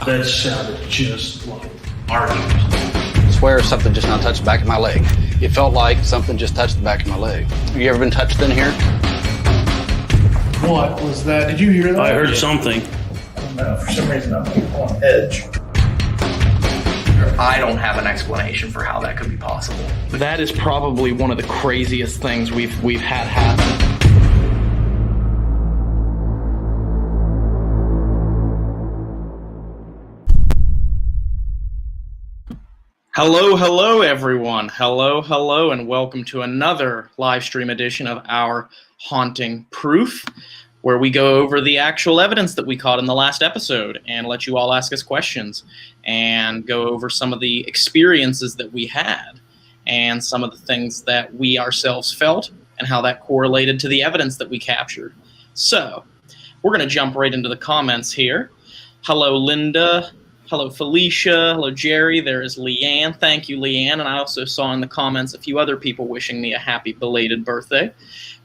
That sounded just like argument. I swear something just now touched the back of my leg. It felt like something just touched the back of my leg. Have you ever been touched in here? What was that? Did you hear that? I heard something. I don't know. For some reason, I'm like on edge. I don't have an explanation for how that could be possible. That is probably one of the craziest things we've had happen. Hello, everyone. Hello, and welcome to another live stream edition of our Haunting Proof, where we go over the actual evidence that we caught in the last episode and let you all ask us questions and go over some of the experiences that we had and some of the things that we ourselves felt and how that correlated to the evidence that we captured. So, we're going to jump right into the comments here. Hello, Linda. Hello, Felicia. Hello, Jerry. There is Leanne. Thank you, Leanne. And I also saw in the comments a few other people wishing me a happy belated birthday.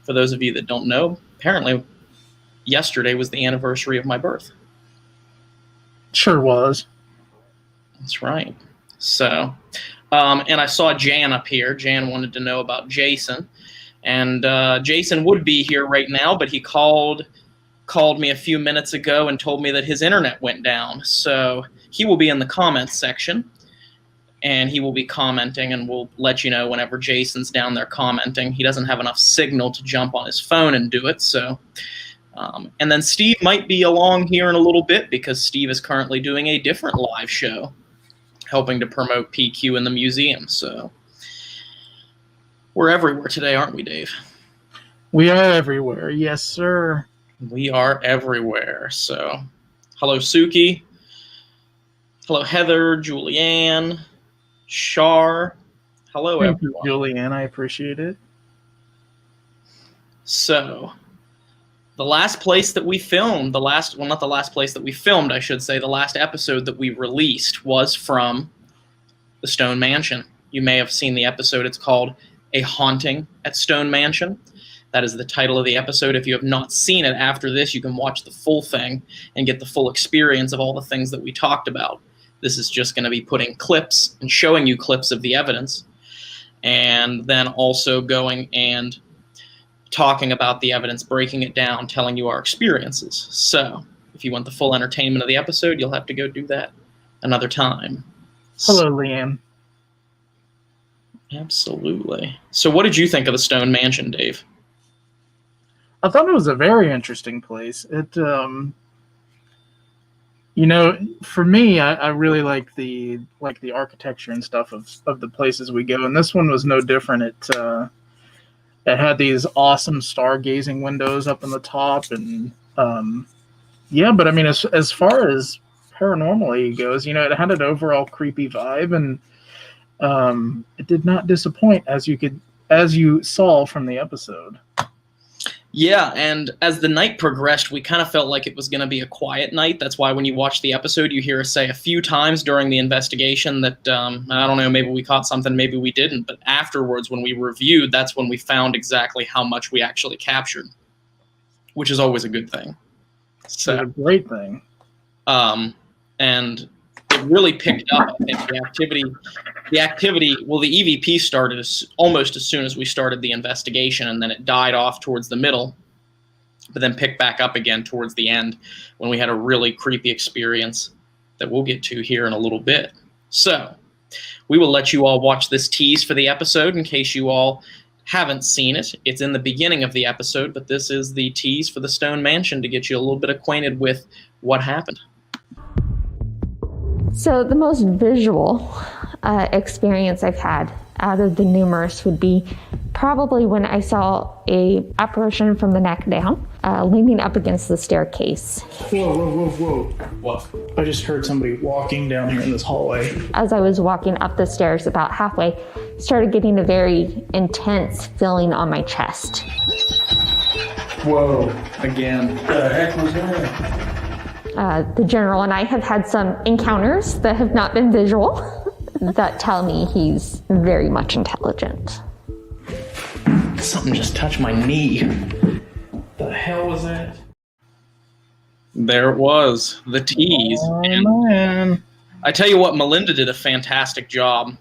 For those of you that don't know, apparently yesterday was the anniversary of my birth. Sure was. That's right. So, and I saw Jan up here. Jan wanted to know about Jason. And Jason would be here right now, but he called me a few minutes ago and told me that his internet went down. So he will be in the comments section, and he will be commenting, and we'll let you know whenever Jason's down there commenting. He doesn't have enough signal to jump on his phone and do it. So, and then Steve might be along here in a little bit because Steve is currently doing a different live show, helping to promote PQ in the museum. So we're everywhere today, aren't we, Dave? We are everywhere. Yes, sir. We are everywhere. So, hello, Suki. Hello, Heather, Julianne, Shar. Hello, Thank everyone. you, Julianne. I appreciate it. So, the last place that we filmed, not the last place that we filmed, I should say, the last episode that we released was from the Stone Mansion. You may have seen the episode. It's called A Haunting at Stone Mansion. That is the title of the episode. If you have not seen it after this, you can watch the full thing and get the full experience of all the things that we talked about. This is just going to be putting clips and showing you clips of the evidence, and then also going and talking about the evidence, breaking it down, telling you our experiences. So if you want the full entertainment of the episode, you'll have to go do that another time. Hello, Leanne. Absolutely. So what did you think of the Stone Mansion, Dave? I thought it was a very interesting place. It, for me, I really like the architecture and stuff of the places we go, and this one was no different. It had these awesome stargazing windows up in the top, and but I mean, as far as paranormally goes, it had an overall creepy vibe, and it did not disappoint as you saw from the episode. Yeah, and as the night progressed, we kind of felt like it was going to be a quiet night. That's why when you watch the episode, you hear us say a few times during the investigation that, I don't know, maybe we caught something, maybe we didn't. But afterwards, when we reviewed, that's when we found exactly how much we actually captured, which is always a good thing. So, it's a great thing. And it really picked up, I think, the activity, well, the EVP started almost as soon as we started the investigation, and then it died off towards the middle, but then picked back up again towards the end when we had a really creepy experience that we'll get to here in a little bit. So, we will let you all watch this tease for the episode in case you all haven't seen it. It's in the beginning of the episode, but this is the tease for the Stone Mansion to get you a little bit acquainted with what happened. So the most visual experience I've had out of the numerous would be probably when I saw a apparition from the neck down, leaning up against the staircase. Whoa. What? I just heard somebody walking down here in this hallway. As I was walking up the stairs about halfway, started getting a very intense feeling on my chest. Whoa, again. What the heck was that? The general and I have had some encounters that have not been visual that tell me he's very much intelligent. Something just touched my knee. The hell was that? There it was, the tease. Oh, And man. I tell you what, Melinda did a fantastic job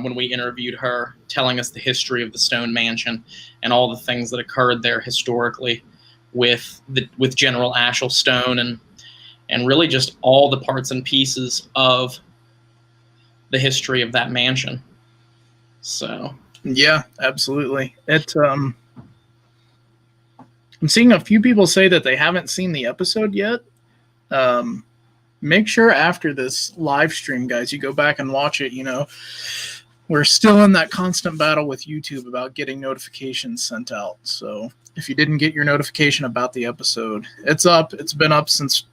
when we interviewed her, telling us the history of the Stone Mansion and all the things that occurred there historically with General Ashel Stone and really just all the parts and pieces of the history of that mansion. So Yeah, absolutely. I'm seeing a few people say that they haven't seen the episode yet. Make sure after this live stream, guys, you go back and watch it. We're still in that constant battle with YouTube about getting notifications sent out. So if you didn't get your notification about the episode, it's up. It's been up since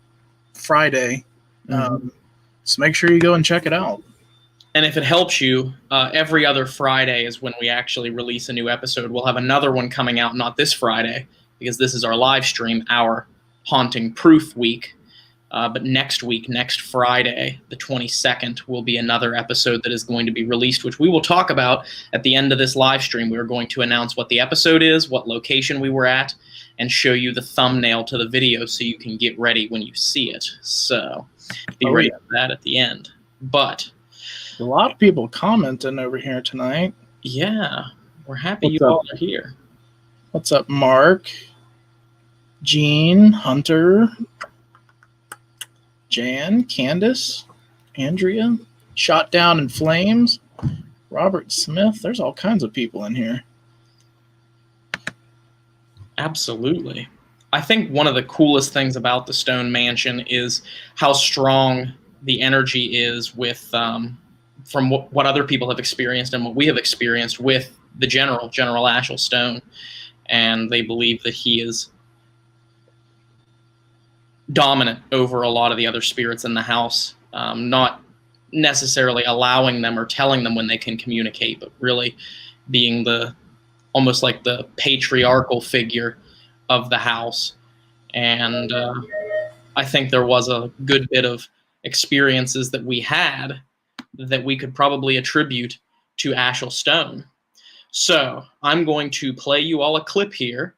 Friday. So make sure you go and check it out. And if it helps you, every other Friday is when we actually release a new episode. We'll have another one coming out, not this Friday, because this is our live stream, our Haunting Proof week. But next week, next Friday, the 22nd, will be another episode that is going to be released, which we will talk about at the end of this live stream. We are going to announce what the episode is, what location we were at, and show you the thumbnail to the video so you can get ready when you see it. So be ready for that at the end. But a lot of people commenting over here tonight. Yeah, we're happy you all are here. What's up, Mark? Gene, Hunter, Jan, Candace, Andrea, Shot Down in Flames, Robert Smith. There's all kinds of people in here. Absolutely. I think one of the coolest things about the Stone Mansion is how strong the energy is with from what other people have experienced and what we have experienced with the General Ashel Stone. And they believe that he is dominant over a lot of the other spirits in the house, not necessarily allowing them or telling them when they can communicate, but really being almost like the patriarchal figure of the house. And I think there was a good bit of experiences that we had that we could probably attribute to Ashel Stone. So I'm going to play you all a clip here,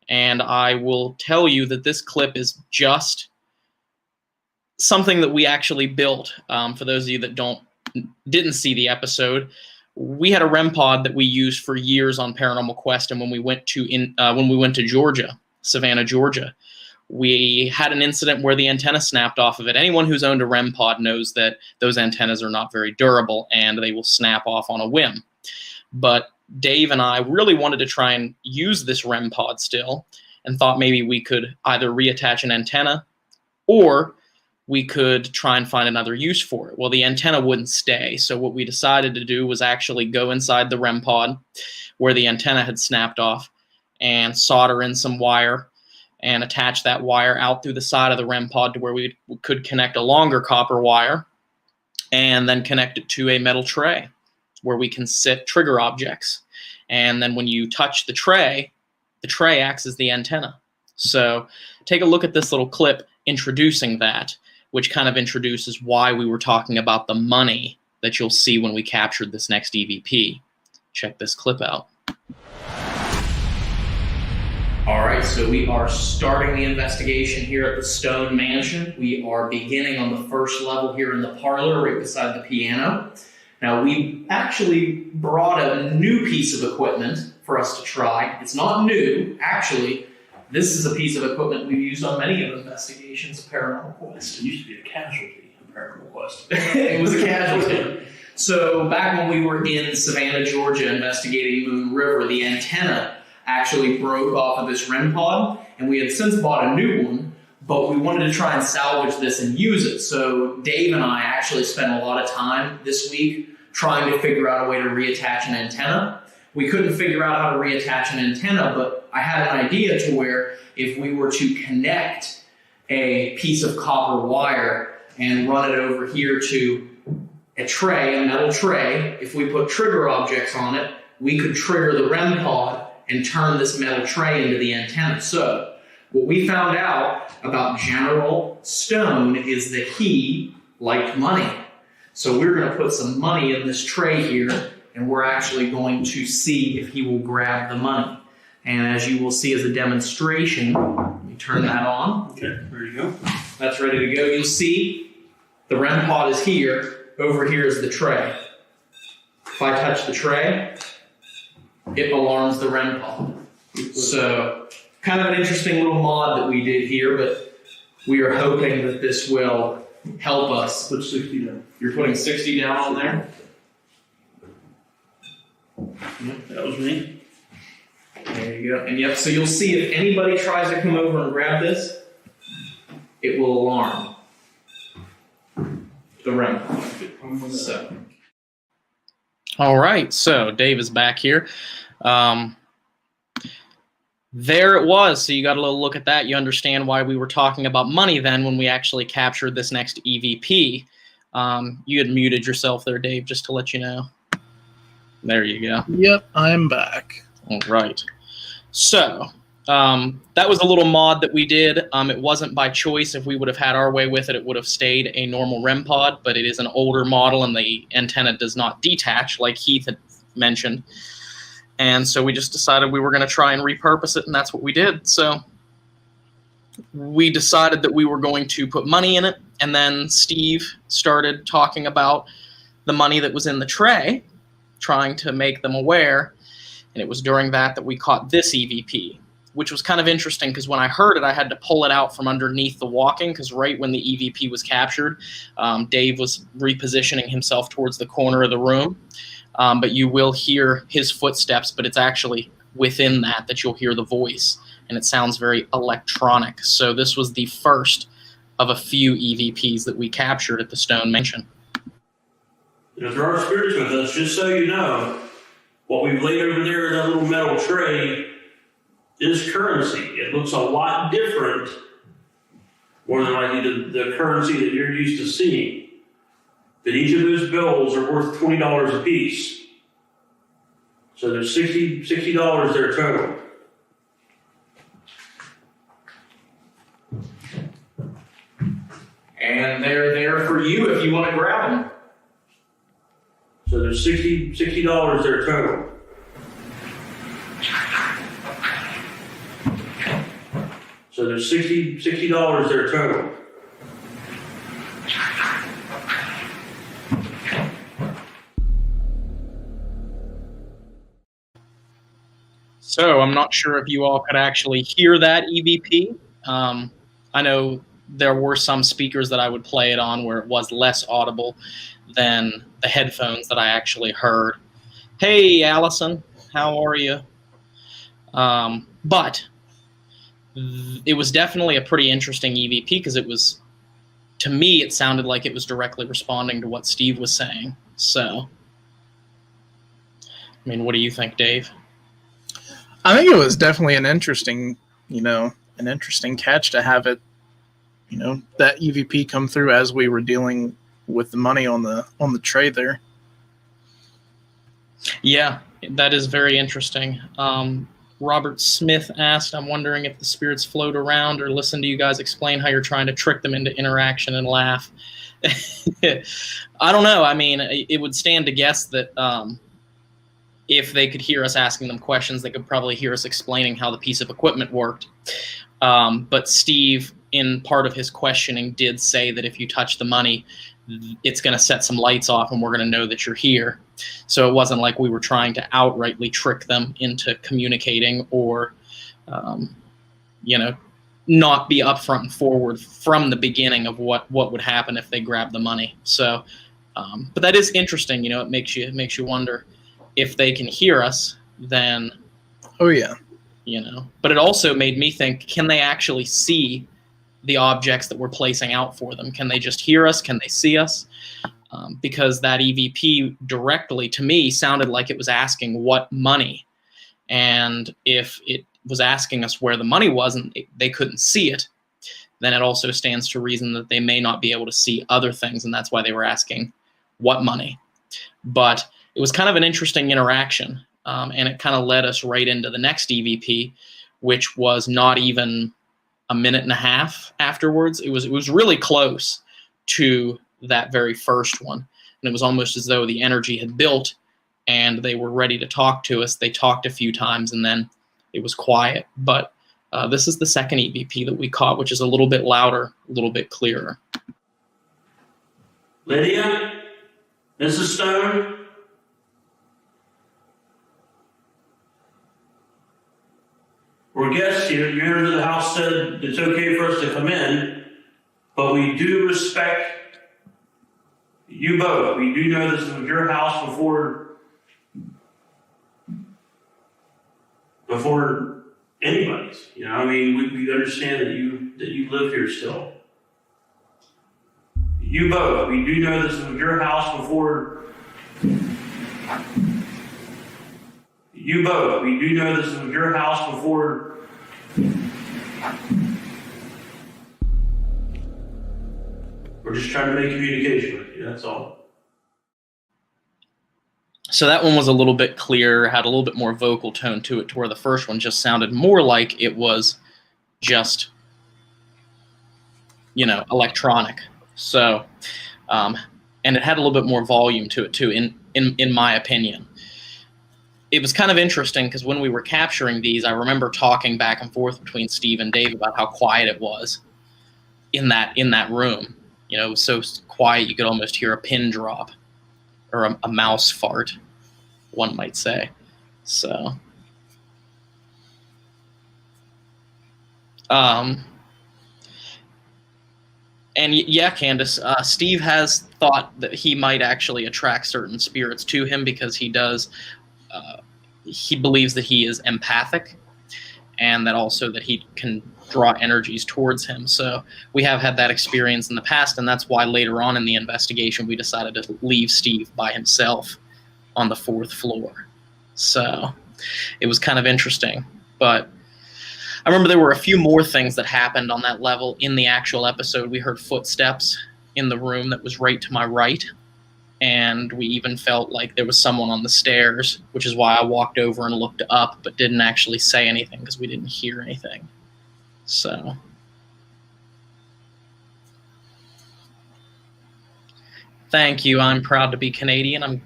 and I will tell you that this clip is just something that we actually built. For those of you that didn't see the episode, we had a REM pod that we used for years on Paranormal Quest, and when we went to Georgia, Savannah, Georgia, we had an incident where the antenna snapped off of it. Anyone who's owned a REM pod knows that those antennas are not very durable and they will snap off on a whim. But Dave and I really wanted to try and use this REM pod still and thought maybe we could either reattach an antenna or we could try and find another use for it. Well, the antenna wouldn't stay. So what we decided to do was actually go inside the REM pod where the antenna had snapped off and solder in some wire and attach that wire out through the side of the REM pod to where we could connect a longer copper wire and then connect it to a metal tray where we can sit trigger objects. And then when you touch the tray acts as the antenna. So take a look at this little clip introducing that, which kind of introduces why we were talking about the money that you'll see when we captured this next EVP. Check this clip out. All right, so we are starting the investigation here at the Stone Mansion. We are beginning on the first level here in the parlor right beside the piano. Now, we actually brought a new piece of equipment for us to try. It's not new, actually. This is a piece of equipment we've used on many of the investigations of Paranormal Quest. It used to be a casualty of Paranormal Quest. It was a casualty. So back when we were in Savannah, Georgia, investigating Moon River, the antenna actually broke off of this REM pod, and we had since bought a new one, but we wanted to try and salvage this and use it. So Dave and I actually spent a lot of time this week trying to figure out a way to reattach an antenna. We couldn't figure out how to reattach an antenna, but I had an idea to where if we were to connect a piece of copper wire and run it over here to a tray, a metal tray, if we put trigger objects on it, we could trigger the REM pod and turn this metal tray into the antenna. So what we found out about General Stone is that he liked money. So we're going to put some money in this tray here, and we're actually going to see if he will grab the money. And as you will see as a demonstration, let me turn that on. Okay, there you go. That's ready to go. You'll see the REM pod is here. Over here is the tray. If I touch the tray, it alarms the REM pod. So, kind of an interesting little mod that we did here, but we are hoping that this will help us. Put 60 down. You're putting 60 down on there? Yep, that was me. There you go. And yep, so you'll see if anybody tries to come over and grab this, it will alarm the REM pod. So. All right, so Dave is back here. There it was. So you got a little look at that. You understand why we were talking about money then when we actually captured this next EVP. You had muted yourself there, Dave, just to let you know. There you go. Yep, I'm back. All right. So that was a little mod that we did. It wasn't by choice. If we would have had our way with it, it would have stayed a normal REM pod, but it is an older model and the antenna does not detach like Heath had mentioned. And so we just decided we were going to try and repurpose it, and that's what we did. So we decided that we were going to put money in it, and then Steve started talking about the money that was in the tray, trying to make them aware. And it was during that we caught this EVP, which was kind of interesting because when I heard it, I had to pull it out from underneath the walking because right when the EVP was captured, Dave was repositioning himself towards the corner of the room. But you will hear his footsteps, but it's actually within that you'll hear the voice, and it sounds very electronic. So this was the first of a few EVPs that we captured at the Stone Mansion. If there are spirits with us, just so you know, what we've laid over there in that little metal tray is currency. It looks a lot different, more than likely, the currency that you're used to seeing. That each of those bills are worth $20 a piece. So there's $60 there total. And they're there for you if you want to grab them. So there's $60 there total. So there's $60 there total. So I'm not sure if you all could actually hear that EVP. I know there were some speakers that I would play it on where it was less audible than the headphones that I actually heard. Hey, Allison, how are you? But it was definitely a pretty interesting EVP because it was, to me, it sounded like it was directly responding to what Steve was saying. So, I mean, what do you think, Dave? I think it was definitely an interesting catch to have it, that EVP come through as we were dealing with the money on the tray there. Yeah, that is very interesting. Robert Smith asked, I'm wondering if the spirits float around or listen to you guys explain how you're trying to trick them into interaction and laugh. I don't know. I mean, it would stand to guess that if they could hear us asking them questions, they could probably hear us explaining how the piece of equipment worked. But Steve, in part of his questioning, did say that if you touch the money, it's going to set some lights off and we're going to know that you're here. So it wasn't like we were trying to outrightly trick them into communicating or, not be upfront and forward from the beginning of what would happen if they grabbed the money. So, but that is interesting. It makes you wonder if they can hear us, then. Oh yeah. But it also made me think, can they actually see the objects that we're placing out for them? Can they just hear us? Can they see us? Because that EVP directly to me sounded like it was asking what money. And if it was asking us where the money was and they couldn't see it, then it also stands to reason that they may not be able to see other things. And that's why they were asking what money. But it was kind of an interesting interaction. And it kind of led us right into the next EVP, which was not even a minute and a half afterwards. It was really close to that very first one. And it was almost as though the energy had built and they were ready to talk to us. They talked a few times and then it was quiet. But this is the second EVP that we caught, which is a little bit louder, a little bit clearer. Lydia? Mrs. Stone? We're guests here. The owner of the house said it's okay for us to come in, but we do respect you both. We do know this was your house before anybody's. You know, I mean, we understand that you live here still. You both. We do know this was your house before. You both. We do know this was your house before. We're just trying to make communication with you. That's all. So that one was a little bit clearer, had a little bit more vocal tone to it, to where the first one just sounded more like it was just, electronic. So, and it had a little bit more volume to it too, in my opinion. It was kind of interesting because when we were capturing these, I remember talking back and forth between Steve and Dave about how quiet it was in that room. It was so quiet you could almost hear a pin drop or a mouse fart, one might say. So, and yeah, Candace, Steve has thought that he might actually attract certain spirits to him because he does. He believes that he is empathic, and that also that he can draw energies towards him. So we have had that experience in the past, and that's why later on in the investigation we decided to leave Steve by himself on the 4th floor. So it was kind of interesting. But I remember there were a few more things that happened on that level in the actual episode. We heard footsteps in the room that was right to my right, and we even felt like there was someone on the stairs, which is why I walked over and looked up, but didn't actually say anything because we didn't hear anything. So, thank you. I'm proud to be Canadian.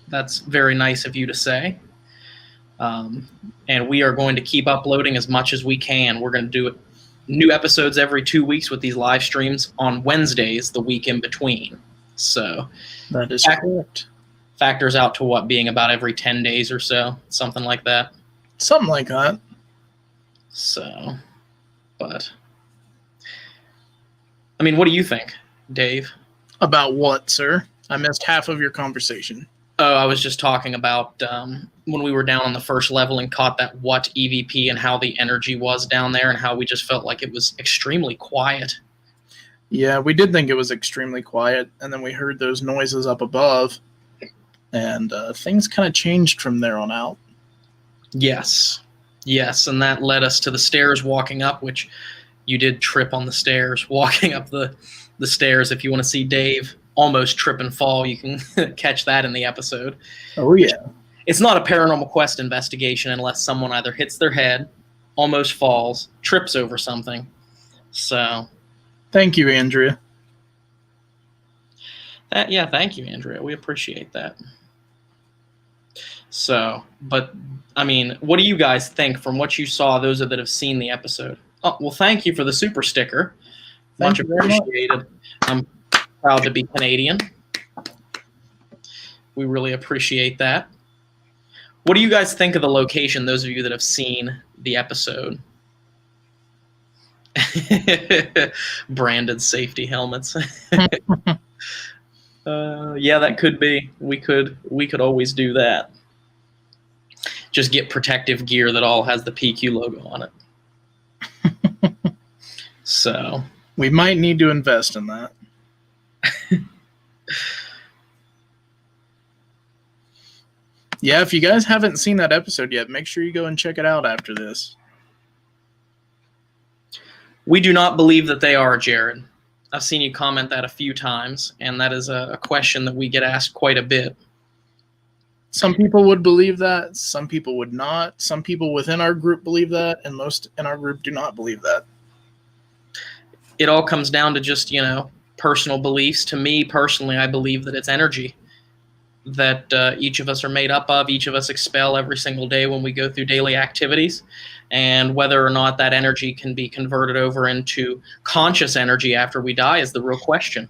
That's very nice of you to say. And we are going to keep uploading as much as we can. We're going to do new episodes every 2 weeks with these live streams on Wednesdays, the week in between. So that is correct. Factors out to what, being about every 10 days or so, something like that. Something like that. So, but I mean, what do you think, Dave? About what, sir? I missed half of your conversation. Oh, I was just talking about when we were down on the first level and caught that what EVP and how the energy was down there and how we just felt like it was extremely quiet. Yeah, we did think it was extremely quiet, and then we heard those noises up above, and things kind of changed from there on out. Yes, and that led us to the stairs walking up, which you did trip on the stairs, walking up the stairs. If you want to see Dave almost trip and fall, you can catch that in the episode. Oh, yeah. It's not a Paranormal Quest investigation unless someone either hits their head, almost falls, trips over something. So... Thank you, Andrea. Thank you, Andrea. We appreciate that. So, but, I mean, what do you guys think from what you saw, those that have seen the episode? Oh, well, thank you for the super sticker. Much appreciated. I'm proud to be Canadian. We really appreciate that. What do you guys think of the location, those of you that have seen the episode? Branded safety helmets. Yeah, that could be. We could always do that. Just get protective gear that all has the PQ logo on it. So we might need to invest in that. Yeah, if you guys haven't seen that episode yet, make sure you go and check it out after this. We do not believe that they are, Jared. I've seen you comment that a few times, and that is a question that we get asked quite a bit. Some people would believe that. Some people would not. Some people within our group believe that, and most in our group do not believe that. It all comes down to just, personal beliefs. To me, personally, I believe that it's energy. that each of us are made up of, each of us expel every single day when we go through daily activities. And whether or not that energy can be converted over into conscious energy after we die is the real question.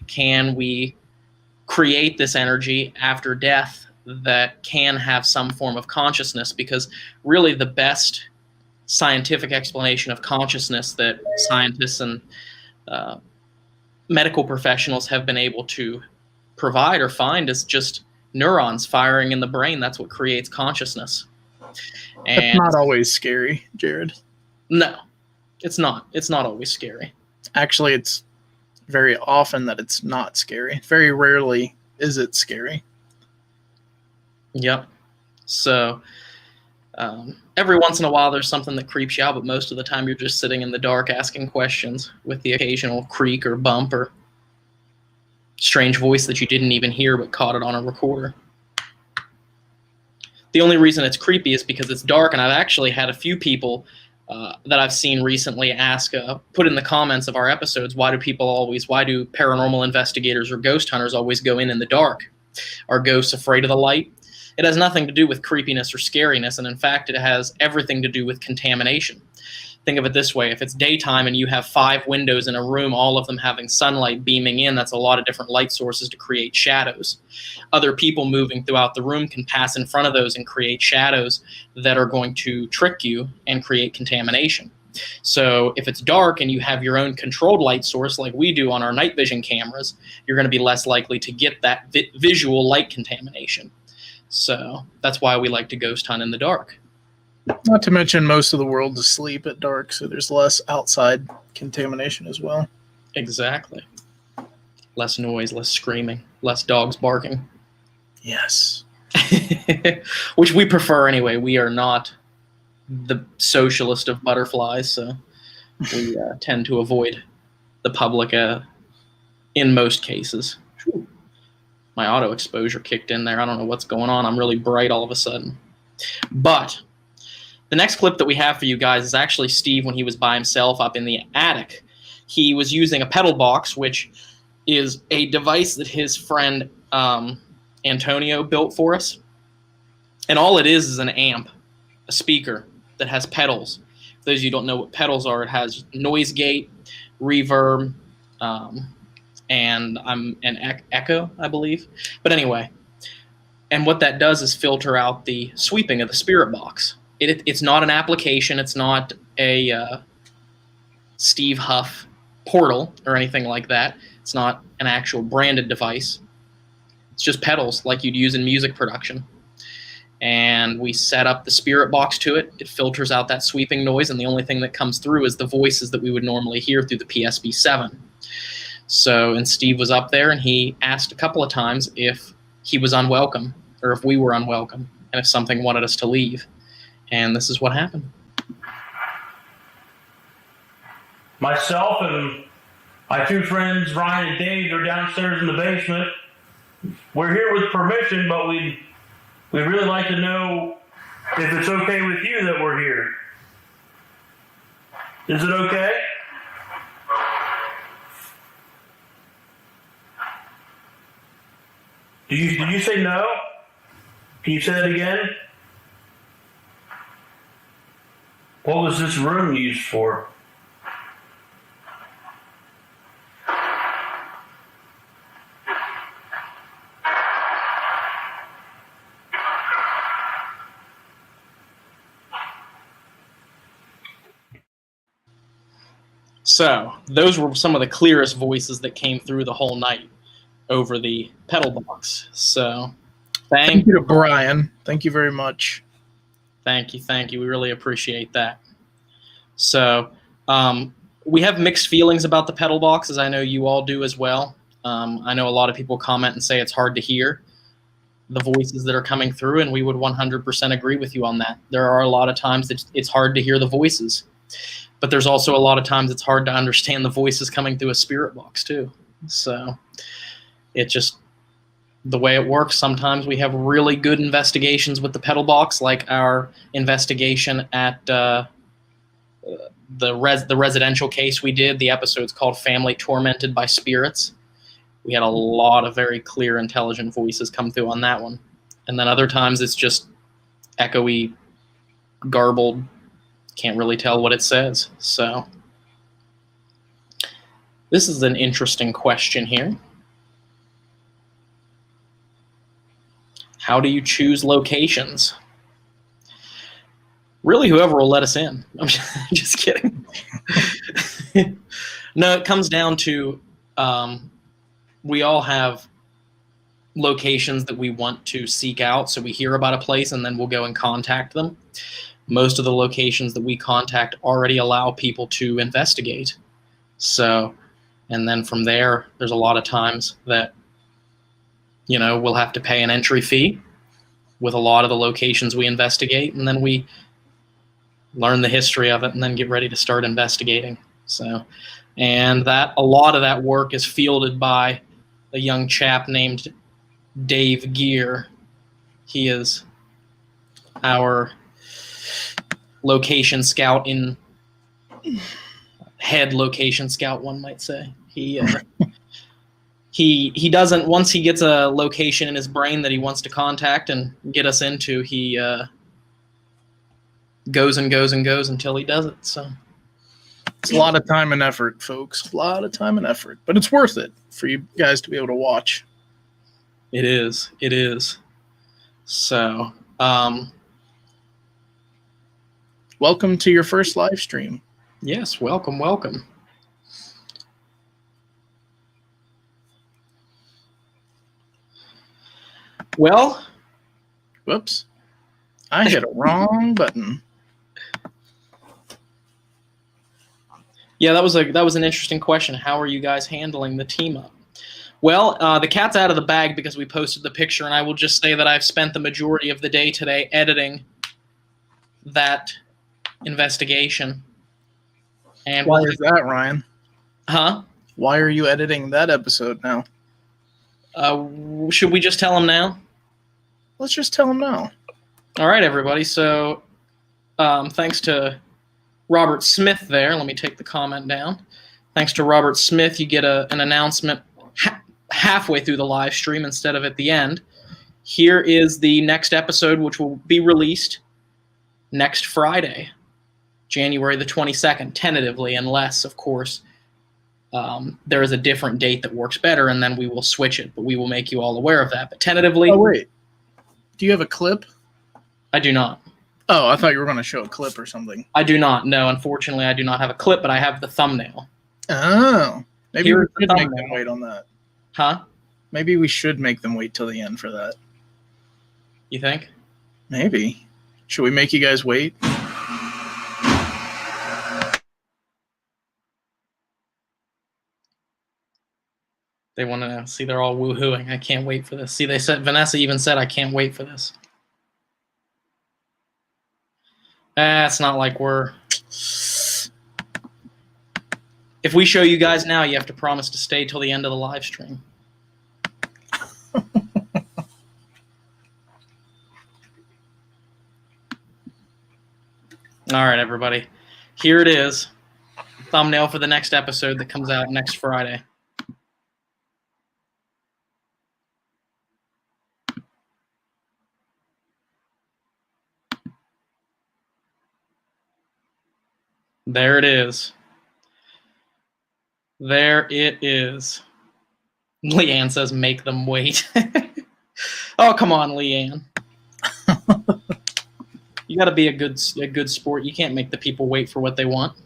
Can we create this energy after death that can have some form of consciousness? Because really the best scientific explanation of consciousness that scientists and medical professionals have been able to provide or find is just neurons firing in the brain. That's what creates consciousness. And it's not always scary, Jared. No, it's not. It's not always scary. Actually, it's very often that it's not scary. Very rarely is it scary. Yep. So every once in a while there's something that creeps you out, but most of the time you're just sitting in the dark asking questions with the occasional creak or bump or strange voice that you didn't even hear but caught it on a recorder. The only reason it's creepy is because it's dark, and I've actually had a few people that I've seen recently ask, put in the comments of our episodes, why do paranormal investigators or ghost hunters always go in the dark? Are ghosts afraid of the light? It has nothing to do with creepiness or scariness, and in fact, it has everything to do with contamination. Think of it this way. If it's daytime and you have 5 windows in a room, all of them having sunlight beaming in, that's a lot of different light sources to create shadows. Other people moving throughout the room can pass in front of those and create shadows that are going to trick you and create contamination. So if it's dark and you have your own controlled light source like we do on our night vision cameras, you're going to be less likely to get that visual light contamination. So that's why we like to ghost hunt in the dark. Not to mention most of the world's asleep at dark, so there's less outside contamination as well. Exactly. Less noise, less screaming, less dogs barking. Yes. Which we prefer anyway. We are not the socialist of butterflies, so we tend to avoid the public in most cases. Whew. My auto exposure kicked in there. I don't know what's going on. I'm really bright all of a sudden. But the next clip that we have for you guys is actually Steve when he was by himself up in the attic. He was using a pedal box, which is a device that his friend Antonio built for us. And all it is an amp, a speaker that has pedals. For those of you who don't know what pedals are, it has noise gate, reverb, and an echo, I believe. But anyway, and what that does is filter out the sweeping of the spirit box. It's not an application. It's not a Steve Huff portal or anything like that. It's not an actual branded device. It's just pedals like you'd use in music production. And we set up the spirit box to it. It filters out that sweeping noise, and the only thing that comes through is the voices that we would normally hear through the PSB-7. So, and Steve was up there, and he asked a couple of times if he was unwelcome, or if we were unwelcome, and if something wanted us to leave. And this is what happened. Myself and my 2 friends, Ryan and Dave, are downstairs in the basement. We're here with permission, but we'd really like to know if it's okay with you that we're here. Is it okay? Did you say no? Can you say that again? What was this room used for? So those were some of the clearest voices that came through the whole night over the pedal box. So thank you to Brian. Thank you very much. Thank you. We really appreciate that. So we have mixed feelings about the pedal box, as I know you all do as well. I know a lot of people comment and say it's hard to hear the voices that are coming through, and we would 100% agree with you on that. There are a lot of times that it's hard to hear the voices, but there's also a lot of times it's hard to understand the voices coming through a spirit box too. So it just, the way it works, sometimes we have really good investigations with the pedal box, like our investigation at the residential case we did. The episode's called Family Tormented by Spirits. we had a lot of very clear, intelligent voices come through on that one. And then other times it's just echoey, garbled, can't really tell what it says. So this is an interesting question here. How do you choose locations? Really, whoever will let us in. I'm just kidding. No, it comes down to we all have locations that we want to seek out. So we hear about a place and then we'll go and contact them. Most of the locations that we contact already allow people to investigate. So, and then from there, there's a lot of times that, you know, we'll have to pay an entry fee with a lot of the locations we investigate, and then we learn the history of it and then get ready to start investigating. So, and that a lot of that work is fielded by a young chap named Dave Gear. He is our location scout head location scout, one might say. He doesn't, once he gets a location in his brain that he wants to contact and get us into, he goes and goes and goes until he does it. So it's a lot of time and effort, folks. A lot of time and effort, but it's worth it for you guys to be able to watch. It is. It is. So, welcome to your first live stream. Yes, welcome, welcome. Well, whoops, I hit a wrong button. Yeah, that was an interesting question. How are you guys handling the team up? Well, the cat's out of the bag because we posted the picture, and I will just say that I've spent the majority of the day today editing that investigation. And why is that, Ryan? Huh? Why are you editing that episode now? Should we just tell him now? Let's just tell him now. All right, everybody. So thanks to Robert Smith there. Let me take the comment down. Thanks to Robert Smith, you get an announcement halfway through the live stream instead of at the end. Here is the next episode, which will be released next Friday, January the 22nd, tentatively, unless, of course, there is a different date that works better, and then we will switch it. But we will make you all aware of that. But tentatively... Oh, wait. Do you have a clip? I do not. Oh, I thought you were going to show a clip or something. I do not. No, unfortunately, I do not have a clip, but I have the thumbnail. Oh. Maybe Here's we should the make thumbnail. them wait on that. Huh? Maybe we should make them wait till the end for that. You think? Maybe. Should we make you guys wait? They want to know. See, they're all woohooing. I can't wait for this. See, they said, Vanessa even said, I can't wait for this. It's not like we're... If we show you guys now, you have to promise to stay till the end of the live stream. All right, everybody. Here it is. Thumbnail for the next episode that comes out next Friday. There it is. There it is. Leanne says, make them wait. Oh, come on, Leanne. You got to be a good sport. You can't make the people wait for what they want.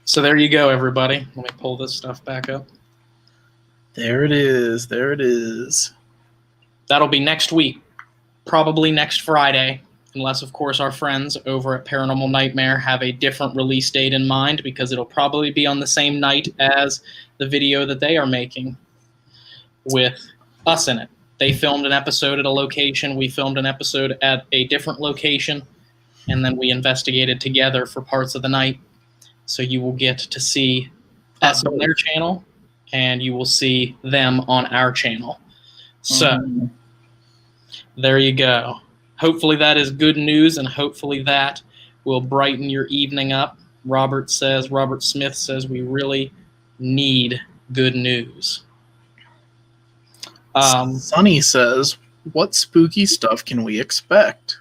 So there you go, everybody. Let me pull this stuff back up. There it is. There it is. That'll be next week, probably next Friday, unless, of course, our friends over at Paranormal Nightmare have a different release date in mind, because it'll probably be on the same night as the video that they are making with us in it. They filmed an episode at a location. We filmed an episode at a different location, and then we investigated together for parts of the night. So you will get to see us on their channel, and you will see them on our channel. So there you go. Hopefully that is good news, and hopefully that will brighten your evening up. Robert Smith says we really need good news. Sonny says, what spooky stuff can we expect?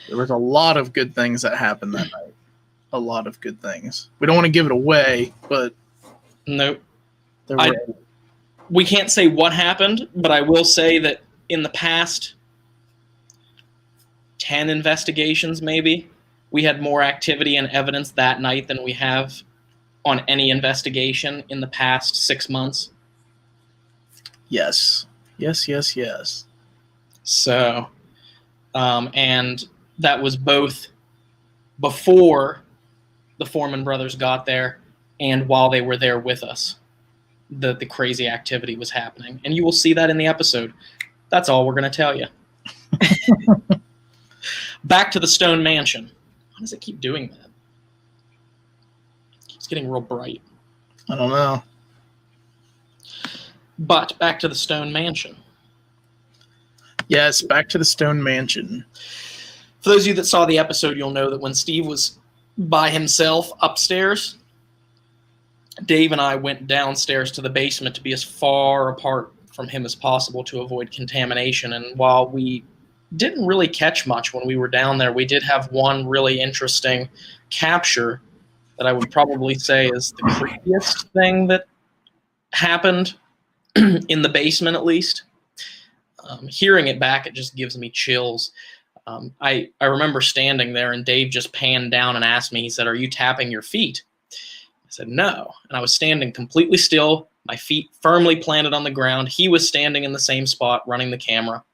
There was a lot of good things that happened that night. A lot of good things. We don't want to give it away, but Nope. there were. We can't say what happened, but I will say that in the past 10 investigations, maybe, we had more activity and evidence that night than we have on any investigation in the past 6 months. Yes. Yes. So, and that was both before the Foreman brothers got there and while they were there with us. The crazy activity was happening. And you will see that in the episode. That's all we're going to tell you. Back to the Stone Mansion. Why does it keep doing that? It's getting real bright. I don't know. But back to the Stone Mansion. Yes, back to the Stone Mansion. For those of you that saw the episode, you'll know that when Steve was by himself upstairs, Dave and I went downstairs to the basement to be as far apart from him as possible to avoid contamination. And while we didn't really catch much when we were down there, we did have one really interesting capture that I would probably say is the creepiest thing that happened in the basement, at least. Hearing it back, it just gives me chills. I remember standing there and Dave just panned down and asked me, he said, "Are you tapping your feet?" I said, "No." And I was standing completely still, my feet firmly planted on the ground. He was standing in the same spot, running the camera.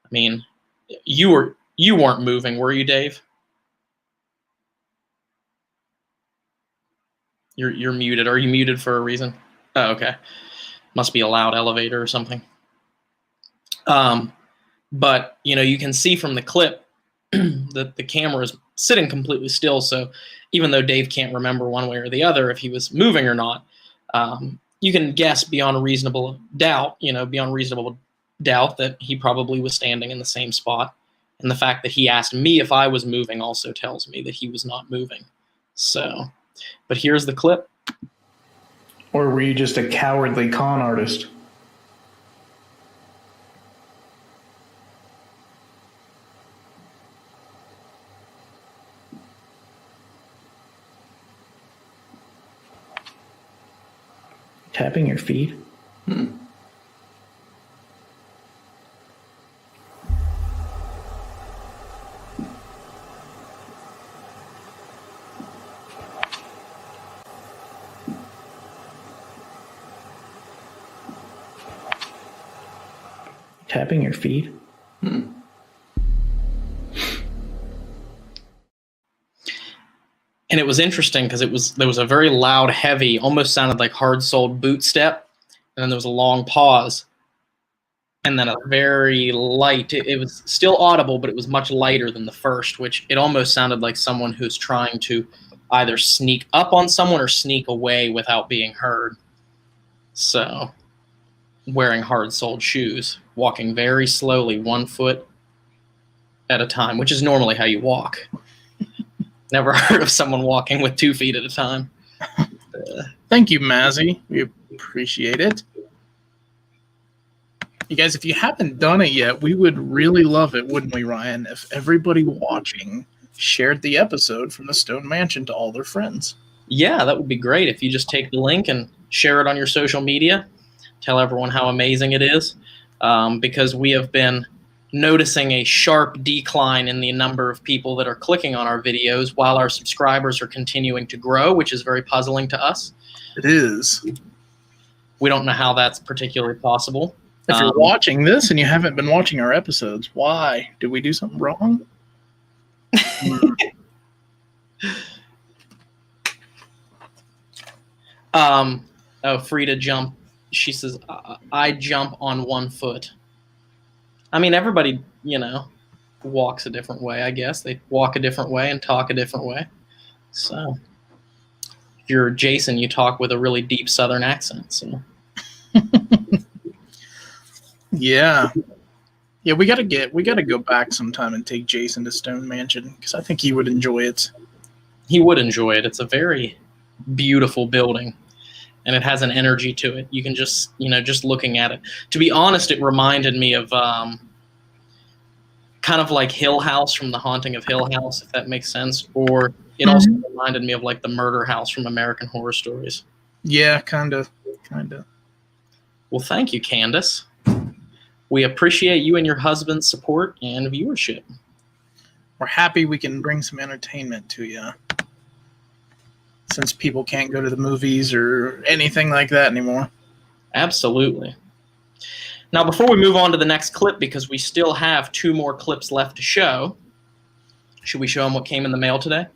I mean, you weren't moving, were you, Dave? You're muted. Are you muted for a reason? Oh, okay. Must be a loud elevator or something. But, you can see from the clip that the camera is sitting completely still. So even though Dave can't remember one way or the other if he was moving or not, you can guess beyond reasonable doubt that he probably was standing in the same spot. And the fact that he asked me if I was moving also tells me that he was not moving. So, but here's the clip. Or were you just a cowardly con artist? Tapping your feet? Tapping your feet? And it was interesting because there was a very loud, heavy, almost sounded like hard-soled boot step, and then there was a long pause, and then a very light. It was still audible, but it was much lighter than the first, which it almost sounded like someone who's trying to either sneak up on someone or sneak away without being heard. So, wearing hard-soled shoes, walking very slowly, 1 foot at a time, which is normally how you walk. Never heard of someone walking with 2 feet at a time. Thank you, Mazzy. We appreciate it. You guys, if you haven't done it yet, we would really love it, wouldn't we, Ryan, if everybody watching shared the episode from the Stone Mansion to all their friends. Yeah, that would be great if you just take the link and share it on your social media. Tell everyone how amazing it is, because we have been noticing a sharp decline in the number of people that are clicking on our videos while our subscribers are continuing to grow, which is very puzzling to us. It is. We don't know how that's particularly possible. If you're watching this and you haven't been watching our episodes, why? Did we do something wrong? Frida jump. She says, I jump on 1 foot. I mean, everybody, walks a different way, I guess. They walk a different way and talk a different way. So, if you're Jason, you talk with a really deep Southern accent. So. Yeah. Yeah, we gotta go back sometime and take Jason to Stone Mansion, because I think he would enjoy it. He would enjoy it. It's a very beautiful building. and it has an energy to it. You can just, just looking at it. To be honest, it reminded me of kind of like Hill House from The Haunting of Hill House, if that makes sense. Or it also reminded me of like the Murder House from American Horror Stories. Yeah, kind of. Well, thank you, Candace. We appreciate you and your husband's support and viewership. We're happy we can bring some entertainment to you, since people can't go to the movies or anything like that anymore. Absolutely. Now, before we move on to the next clip, because we still have 2 more clips left to show, should we show them what came in the mail today?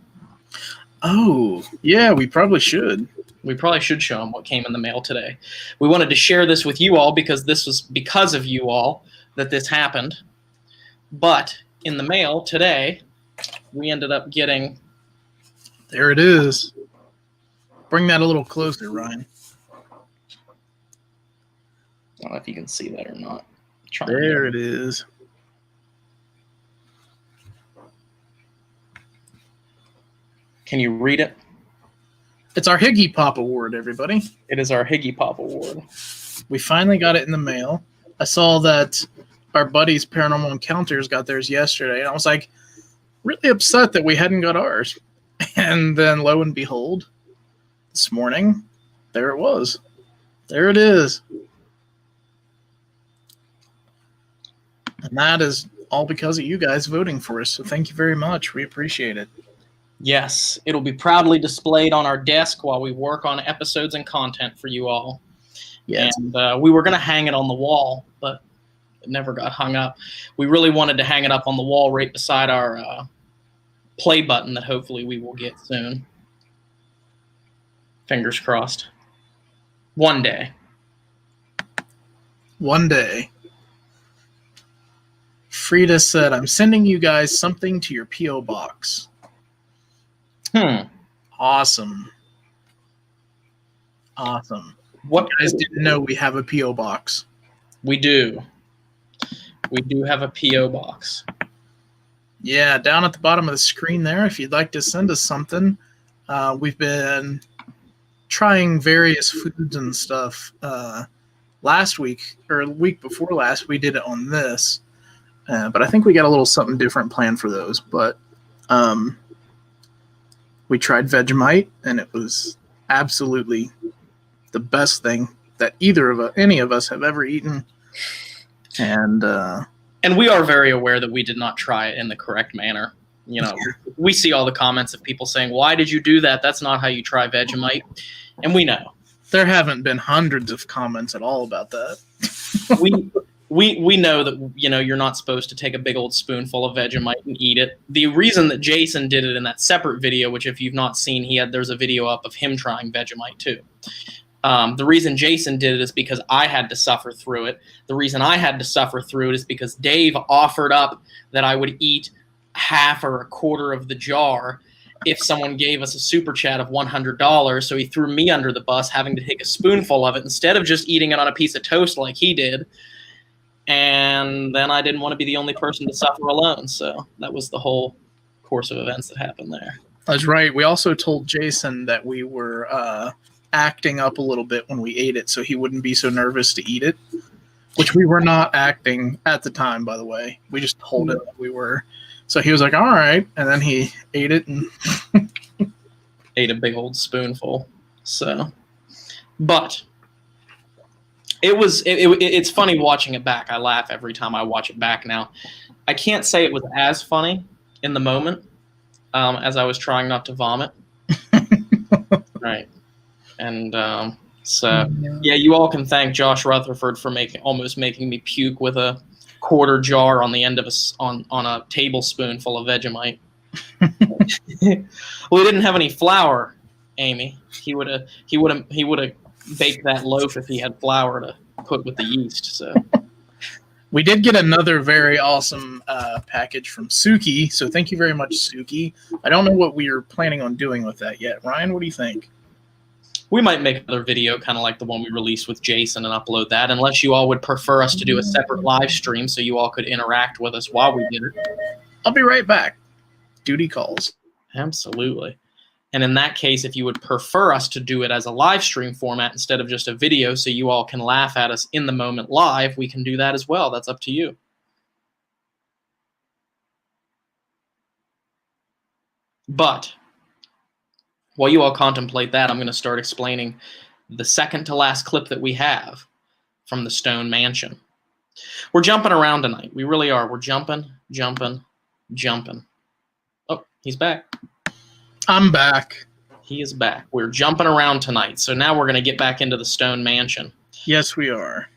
Oh, yeah, we probably should. We probably should show them what came in the mail today. We wanted to share this with you all because this was because of you all that this happened. But in the mail today, we ended up getting... There it is. Bring that a little closer, Ryan. I don't know if you can see that or not. There it is. Can you read it? It's our Higgy Pop Award, everybody. It is our Higgy Pop Award. We finally got it in the mail. I saw that our buddies Paranormal Encounters got theirs yesterday, and I was like really upset that we hadn't got ours. And then lo and behold, this morning, there it was. There it is. And that is all because of you guys voting for us. So thank you very much. We appreciate it. Yes, it'll be proudly displayed on our desk while we work on episodes and content for you all. Yes. And we were going to hang it on the wall, but it never got hung up. We really wanted to hang it up on the wall right beside our play button that hopefully we will get soon. Fingers crossed. One day. One day. Frida said, I'm sending you guys something to your P.O. box. Awesome. What you guys didn't know we have a P.O. box. We do. We do have a P.O. box. Yeah, down at the bottom of the screen there, if you'd like to send us something. We've been trying various foods and stuff. Last week, or the week before last, we did it on this. But I think we got a little something different planned for those. But we tried Vegemite, and it was absolutely the best thing that any of us have ever eaten. And we are very aware that we did not try it in the correct manner. We see all the comments of people saying, why did you do that? That's not how you try Vegemite. And we know. There haven't been hundreds of comments at all about that. We know that, you're not supposed to take a big old spoonful of Vegemite and eat it. The reason that Jason did it in that separate video, which if you've not seen, there's a video up of him trying Vegemite too. The reason Jason did it is because I had to suffer through it. The reason I had to suffer through it is because Dave offered up that I would eat half or a quarter of the jar if someone gave us a super chat of $100. So he threw me under the bus, having to take a spoonful of it instead of just eating it on a piece of toast like he did. And then I didn't want to be the only person to suffer alone. So that was the whole course of events that happened there. That's right. We also told Jason that we were acting up a little bit when we ate it so he wouldn't be so nervous to eat it, which we were not acting at the time, by the way. We just told him that we were. So he was like, all right. And then he ate it and ate a big old spoonful. So, but it's funny watching it back. I laugh every time I watch it back now. I can't say it was as funny in the moment as I was trying not to vomit. Right. And so, yeah, you all can thank Josh Rutherford for almost making me puke with a quarter jar on the end of on a tablespoon full of Vegemite. Well, he didn't have any flour, Amy. He would have baked that loaf if he had flour to put with the yeast. So we did get another very awesome package from Suki. So thank you very much, Suki. I don't know what we are planning on doing with that yet. Ryan, what do you think? We might make another video kind of like the one we released with Jason and upload that, unless you all would prefer us to do a separate live stream so you all could interact with us while we did it. I'll be right back. Duty calls. Absolutely. And in that case, if you would prefer us to do it as a live stream format instead of just a video so you all can laugh at us in the moment live, we can do that as well. That's up to you. But while you all contemplate that, I'm going to start explaining the second to last clip that we have from the Stone Mansion. We're jumping around tonight. We really are. We're jumping. Oh, he's back. I'm back. He is back. We're jumping around tonight. So now we're going to get back into the Stone Mansion. Yes, we are.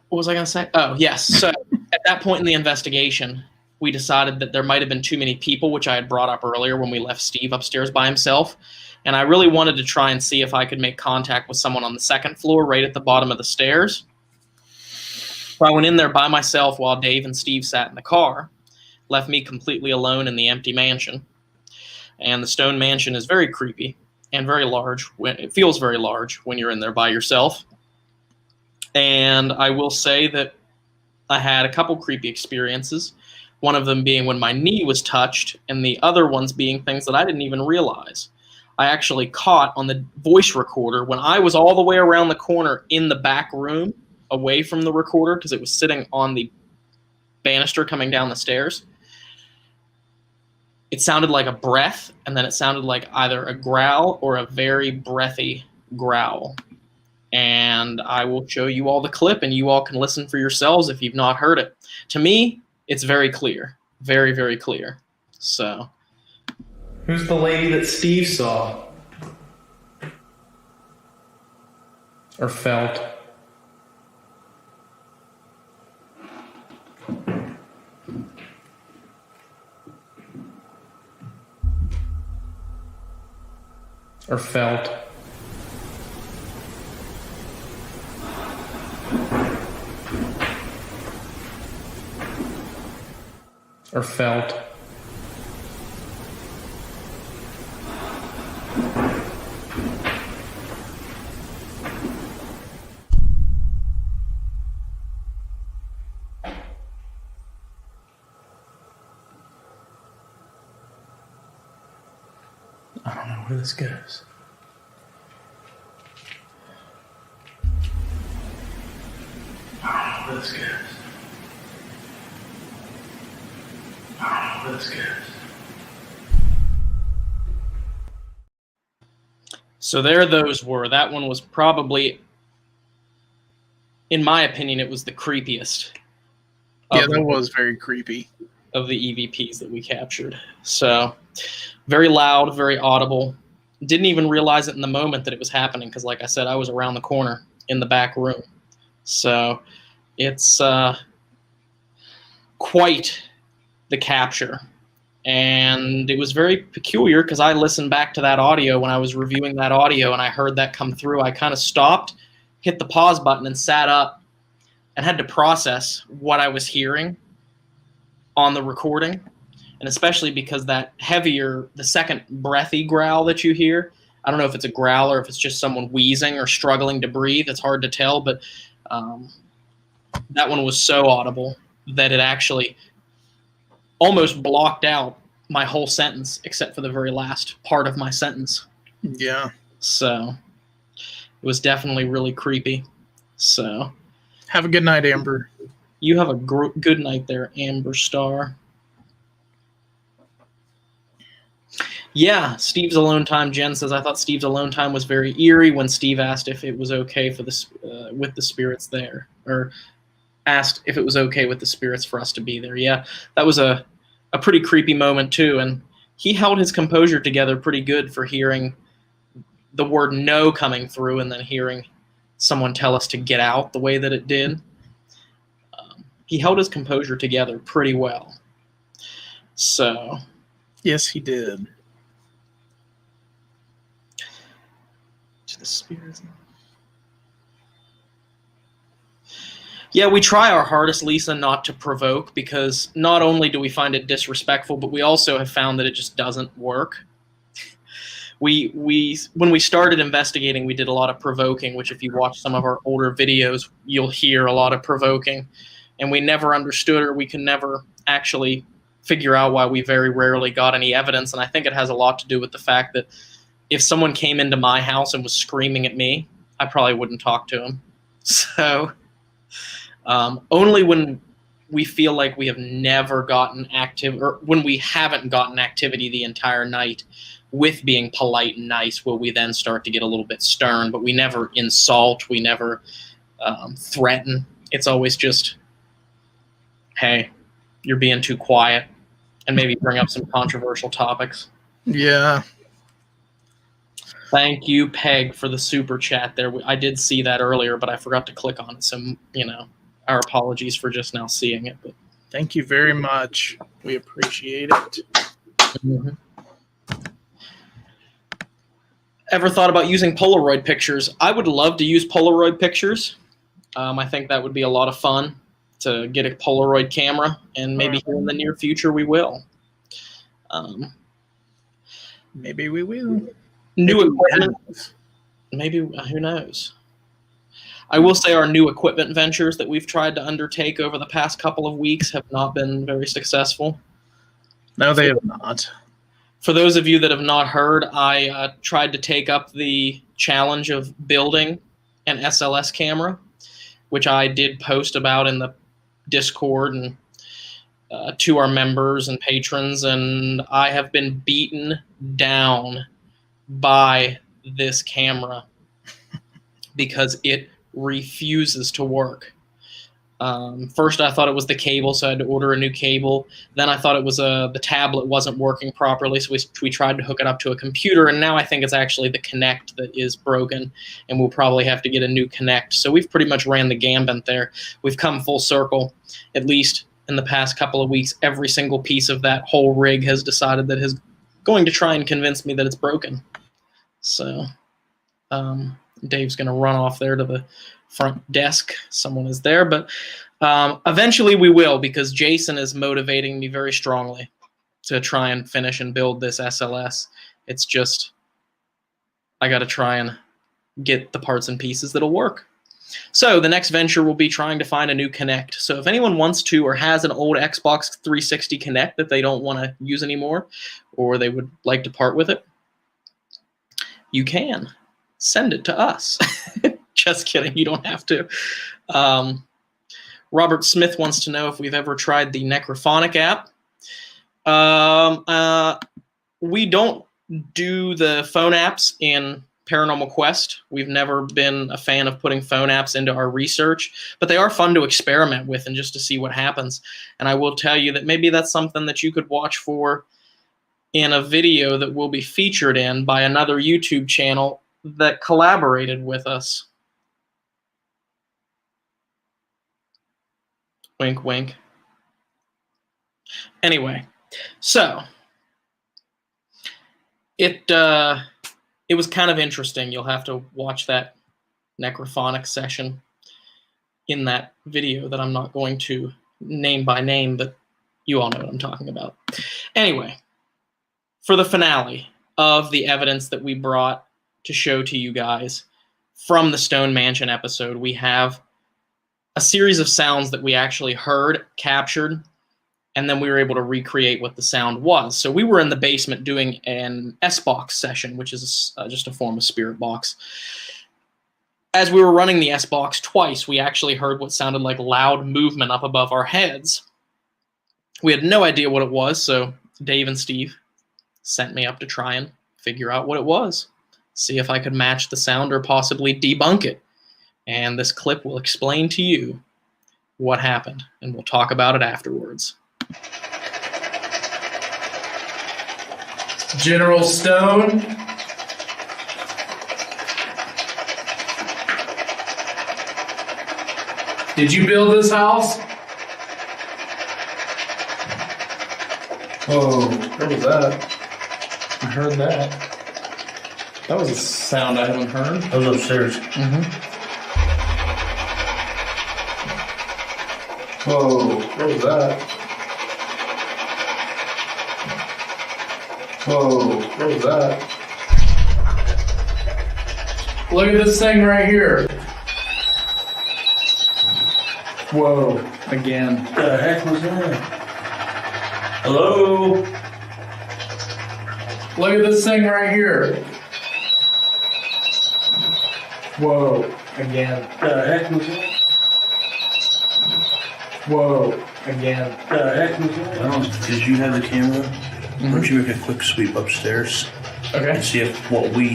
What was I going to say? Oh, yes. So at that point in the investigation, we decided that there might have been too many people, which I had brought up earlier when we left Steve upstairs by himself. And I really wanted to try and see if I could make contact with someone on the second floor right at the bottom of the stairs. So I went in there by myself while Dave and Steve sat in the car, left me completely alone in the empty mansion. And the Stone Mansion is very creepy and very large. It feels very large when you're in there by yourself. And I will say that I had a couple creepy experiences, one of them being when my knee was touched, and the other ones being things that I didn't even realize. I actually caught on the voice recorder when I was all the way around the corner in the back room, away from the recorder, because it was sitting on the banister coming down the stairs. It sounded like a breath, and then it sounded like either a growl or a very breathy growl. And I will show you all the clip, and you all can listen for yourselves if you've not heard it. To me, it's very clear. Very, very clear. So. Who's the lady that Steve saw? Or felt? Or felt? Or felt? I don't know where this goes. I don't know where this goes. I don't know where this goes. So there those were. That one was probably, in my opinion, it was the creepiest. Yeah, that was very creepy. Of the EVPs that we captured. So very loud, very audible. Didn't even realize it in the moment that it was happening because, like I said, I was around the corner in the back room. So it's quite the capture. And it was very peculiar because I listened back to that audio when I was reviewing that audio and I heard that come through. I kind of stopped, hit the pause button, and sat up and had to process what I was hearing on the recording. And especially because that heavier, the second breathy growl that you hear, I don't know if it's a growl or if it's just someone wheezing or struggling to breathe. It's hard to tell, but that one was so audible that it actually almost blocked out my whole sentence, except for the very last part of my sentence. Yeah. So it was definitely really creepy. So have a good night, Amber. You have a good night there, Amber Star. Yeah, Steve's alone time. Jen says, I thought Steve's alone time was very eerie when Steve asked if it was okay for this with the spirits there, or asked if it was okay with the spirits for us to be there. Yeah, that was a pretty creepy moment too, and he held his composure together pretty good for hearing the word no coming through and then hearing someone tell us to get out the way that it did. He held his composure together pretty well. So. Yes, he did. To the spirits. Yeah, we try our hardest, Lisa, not to provoke, because not only do we find it disrespectful, but we also have found that it just doesn't work. When we started investigating, we did a lot of provoking, which if you watch some of our older videos, you'll hear a lot of provoking. And we never understood, or we can never actually figure out why we very rarely got any evidence, and I think it has a lot to do with the fact that if someone came into my house and was screaming at me, I probably wouldn't talk to him. So only when we feel like we have never gotten active, or when we haven't gotten activity the entire night with being polite and nice, will we then start to get a little bit stern. But we never insult, we never threaten. It's always just, hey, you're being too quiet, and maybe bring up some controversial topics. Yeah. Thank you, Peg, for the super chat there. I did see that earlier, but I forgot to click on it. So, our apologies for just now seeing it. But Thank you very much. We appreciate it. mm-hmm. Ever thought about using Polaroid pictures? I would love to use Polaroid pictures. I think that would be a lot of fun to get a Polaroid camera, and maybe here in the near future we will. Maybe we will. New equipment. Maybe, who knows? I will say our new equipment ventures that we've tried to undertake over the past couple of weeks have not been very successful. No, they have not. For those of you that have not heard, I tried to take up the challenge of building an SLS camera, which I did post about in the Discord and to our members and patrons, and I have been beaten down by this camera because it refuses to work. First I thought it was the cable, so I had to order a new cable. Then I thought it was the tablet wasn't working properly, so we tried to hook it up to a computer, and now I think it's actually the Kinect that is broken, and we'll probably have to get a new Kinect. So we've pretty much ran the gambit there. We've come full circle, at least in the past couple of weeks. Every single piece of that whole rig has decided that is going to try and convince me that it's broken. So Dave's going to run off there to the front desk. Someone is there, but eventually we will, because Jason is motivating me very strongly to try and finish and build this SLS. It's just, I got to try and get the parts and pieces that'll work. So the next venture will be trying to find a new Kinect. So if anyone wants to, or has an old Xbox 360 Kinect that they don't want to use anymore, or they would like to part with it, you can send it to us. Just kidding. You don't have to. Robert Smith wants to know if we've ever tried the Necrophonic app. We don't do the phone apps in Paranormal Quest. We've never been a fan of putting phone apps into our research, but they are fun to experiment with and just to see what happens. And I will tell you that maybe that's something that you could watch for in a video that will be featured in by another YouTube channel that collaborated with us. Wink, wink. Anyway, so it was kind of interesting. You'll have to watch that Necrophonic session in that video that I'm not going to name by name, but you all know what I'm talking about. Anyway, for the finale of the evidence that we brought to show to you guys from the Stone Mansion episode, we have a series of sounds that we actually heard, captured, and then we were able to recreate what the sound was. So we were in the basement doing an S-Box session, which is just a form of spirit box. As we were running the S-Box twice, we actually heard what sounded like loud movement up above our heads. We had no idea what it was, so Dave and Steve sent me up to try and figure out what it was, see if I could match the sound or possibly debunk it. And this clip will explain to you what happened, and we'll talk about it afterwards. General Stone. Did you build this house? Oh, what was that? I heard that. That was a sound I haven't heard. That was upstairs. Mm-hmm. Whoa, what was that? Whoa, what was that? Look at this thing right here. Whoa, again. What the heck was that? Hello? Look at this thing right here. Whoa. Again. The heck was that? Whoa. Again. The heck was that? Because you have the camera, why don't you make a quick sweep upstairs Okay. and see if we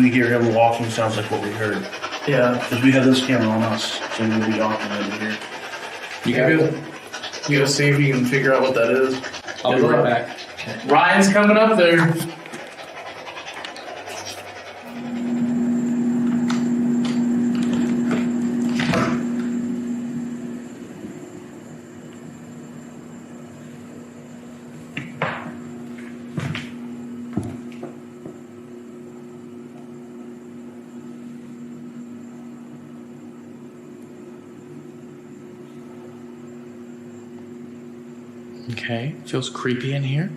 hear him walking sounds like what we heard. Yeah. Because we have this camera on us, so we'll be walking over here. You go see if you can figure out what that is. I'll be right back. Ryan's coming up there. Okay, feels creepy in here.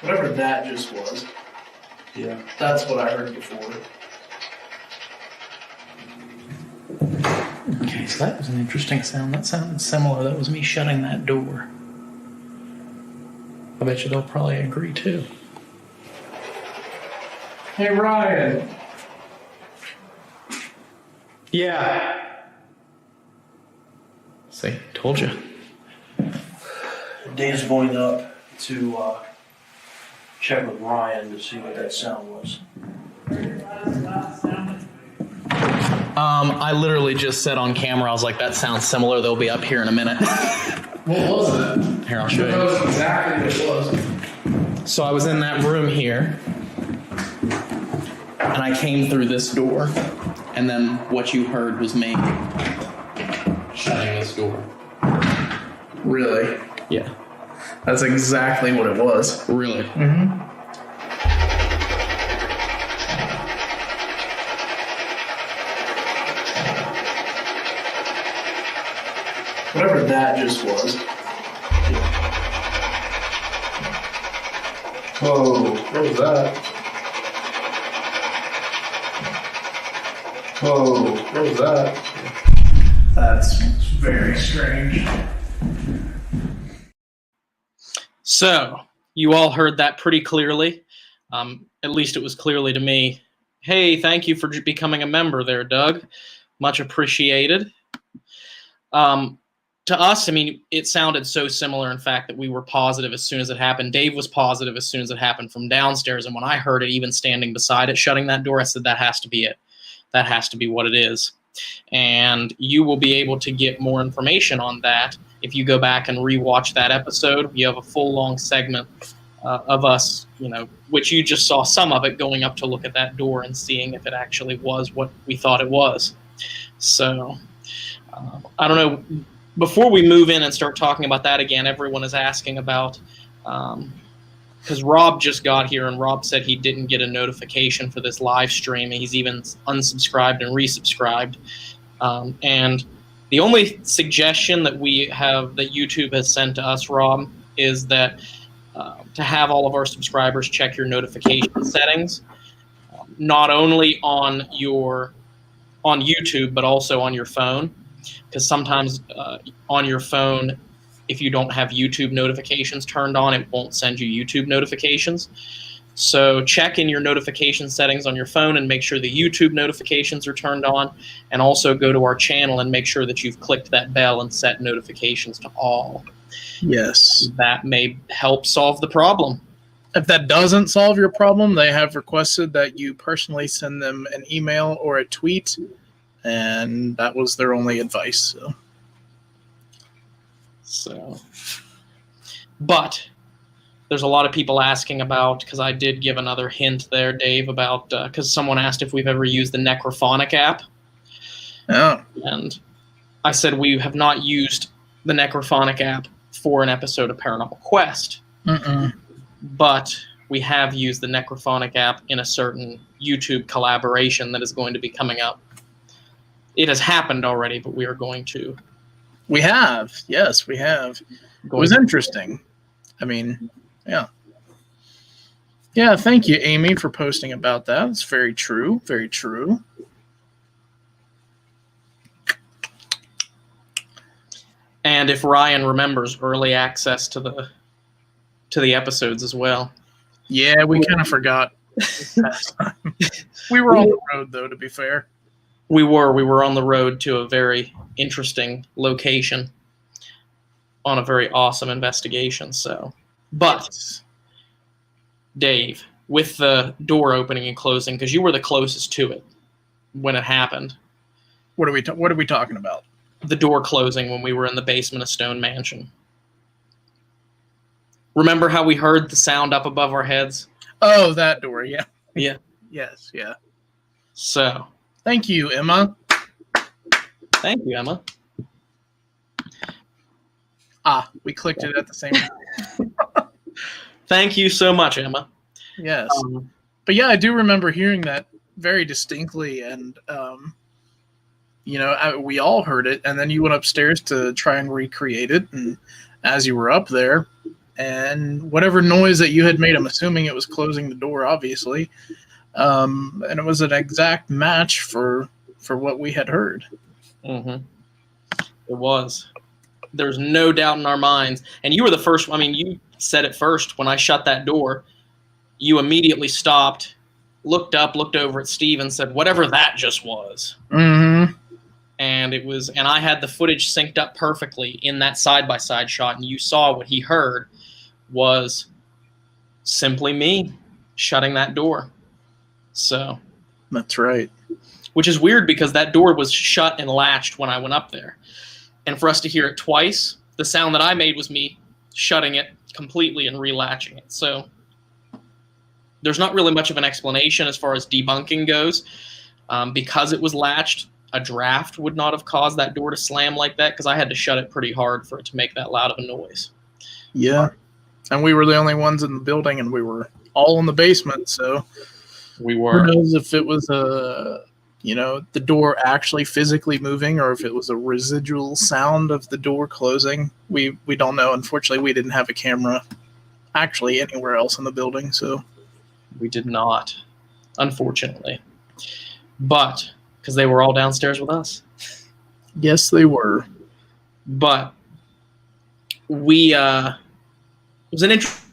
Whatever that just was. Yeah. That's what I heard before. Okay, so that was an interesting sound. That sounded similar. That was me shutting that door. I bet you they'll probably agree too. Hey, Ryan. Yeah. See, told you. Dave's going up to check with Ryan to see what that sound was. I literally just said on camera, I was like, that sounds similar. They'll be up here in a minute. What was it? Here, I'll show That you. was exactly what it was. So I was in that room here, and I came through this door, and then what you heard was me shutting this door. Really? Yeah. That's exactly what it was. Really? Mm-hmm. Whatever that just was. Whoa, what was that? Whoa, what was that? That's very strange. So, you all heard that pretty clearly. At least it was clearly to me. Hey, thank you for becoming a member there, Doug. Much appreciated. To us, I mean, it sounded so similar, in fact, that we were positive as soon as it happened. Dave was positive as soon as it happened from downstairs. And when I heard it, even standing beside it, shutting that door, I said, that has to be it. That has to be what it is. And you will be able to get more information on that if you go back and rewatch that episode. You have a full long segment of us, which you just saw some of it, going up to look at that door and seeing if it actually was what we thought it was. So, I don't know. Before we move in and start talking about that again, everyone is asking about, because Rob just got here and Rob said he didn't get a notification for this live stream. He's even unsubscribed and resubscribed. And the only suggestion that we have, that YouTube has sent to us, Rob, is that to have all of our subscribers check your notification settings, not only on YouTube, but also on your phone. Because sometimes on your phone, if you don't have YouTube notifications turned on, it won't send you YouTube notifications. So check in your notification settings on your phone and make sure the YouTube notifications are turned on. And also go to our channel and make sure that you've clicked that bell and set notifications to all. Yes. That may help solve the problem. If that doesn't solve your problem, they have requested that you personally send them an email or a tweet. And that was their only advice. But there's a lot of people asking about, because I did give another hint there, Dave, about, because someone asked if we've ever used the Necrophonic app. Oh. And I said we have not used the Necrophonic app for an episode of Paranormal Quest. Mm-mm. But we have used the Necrophonic app in a certain YouTube collaboration that is going to be coming up. It has happened already, but we are going to. We have. Yes, we have. It was interesting. I mean, yeah. Yeah, thank you, Amy, for posting about that. It's very true. Very true. And if Ryan remembers, early access to the episodes as well. Yeah, we kind of forgot. Last time. We were on the road, though, to be fair. We were on the road to a very interesting location on a very awesome investigation. So, but Dave, with the door opening and closing, because you were the closest to it when it happened. What are we talking about? The door closing when we were in the basement of Stone Mansion. Remember how we heard the sound up above our heads? Oh, that door, yeah. Yeah. Yes, yeah. So. Thank you, Emma. Thank you, Emma. We clicked it at the same time. Thank you so much, Emma. Yes. But yeah, I do remember hearing that very distinctly, and we all heard it, and then you went upstairs to try and recreate it, and as you were up there, and whatever noise that you had made, I'm assuming it was closing the door, obviously, and it was an exact match for what we had heard. Mm-hmm. It was. There's no doubt in our minds. And you were the first. I mean, you said it first when I shut that door. You immediately stopped, looked up, looked over at Steve, and said, "Whatever that just was." Mm-hmm. And it was. And I had the footage synced up perfectly in that side-by-side shot, and you saw what he heard was simply me shutting that door. So. That's right. Which is weird because that door was shut and latched when I went up there. And for us to hear it twice, the sound that I made was me shutting it completely and relatching it. So there's not really much of an explanation as far as debunking goes. Because it was latched, a draft would not have caused that door to slam like that because I had to shut it pretty hard for it to make that loud of a noise. Yeah. And we were the only ones in the building, and we were all in the basement, so we were. Who knows if it was the door actually physically moving or if it was a residual sound of the door closing. We don't know. Unfortunately, we didn't have a camera actually anywhere else in the building, so. We did not, unfortunately. But, because they were all downstairs with us. Yes, they were. But, it was an interesting.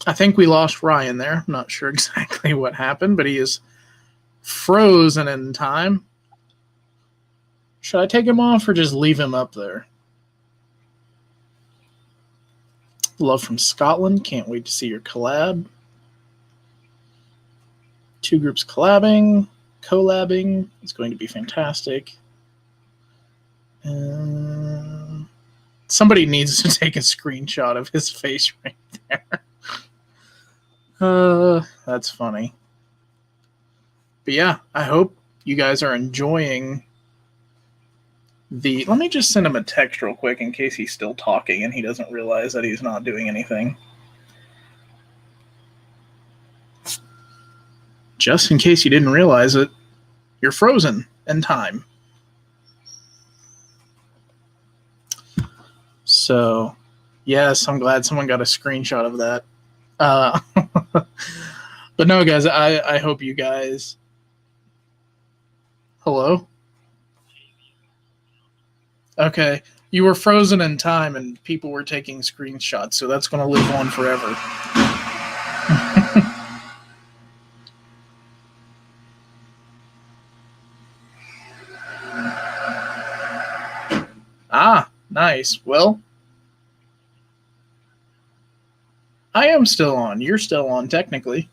I think we lost Ryan there. I'm not sure exactly what happened, but he is frozen in time. Should I take him off or just leave him up there? Love from Scotland. Can't wait to see your collab. Two groups collabing. It's going to be fantastic. Somebody needs to take a screenshot of his face right there. That's funny. But yeah, I hope you guys are enjoying let me just send him a text real quick in case he's still talking and he doesn't realize that he's not doing anything. Just in case you didn't realize it, you're frozen in time. So, yes, I'm glad someone got a screenshot of that. But no, guys, I hope you guys. Hello? Okay. You were frozen in time and people were taking screenshots, so that's going to live on forever. Nice. Well, I am still on. You're still on, technically.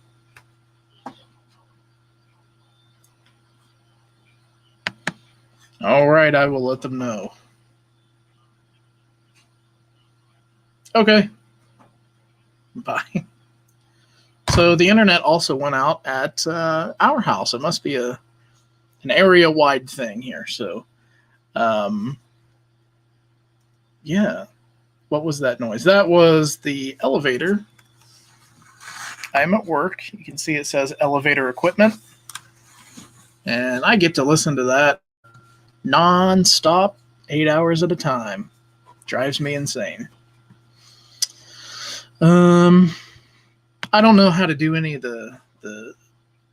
All right, I will let them know. Okay. Bye. So the internet also went out at our house. It must be an area-wide thing here. So, yeah. What was that noise? That was the elevator. I'm at work. You can see it says elevator equipment. And I get to listen to that non-stop, 8 hours at a time. Drives me insane. I don't know how to do any of the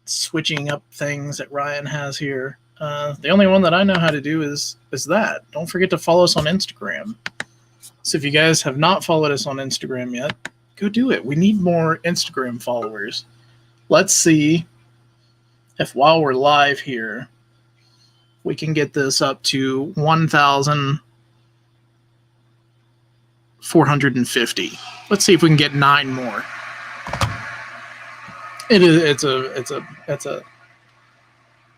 switching up things that Ryan has here. The only one that I know how to do is that. Don't forget to follow us on Instagram. So if you guys have not followed us on Instagram yet, go do it. We need more Instagram followers. Let's see if while we're live here, we can get this up to 1,450. Let's see if we can get 9 more. It's a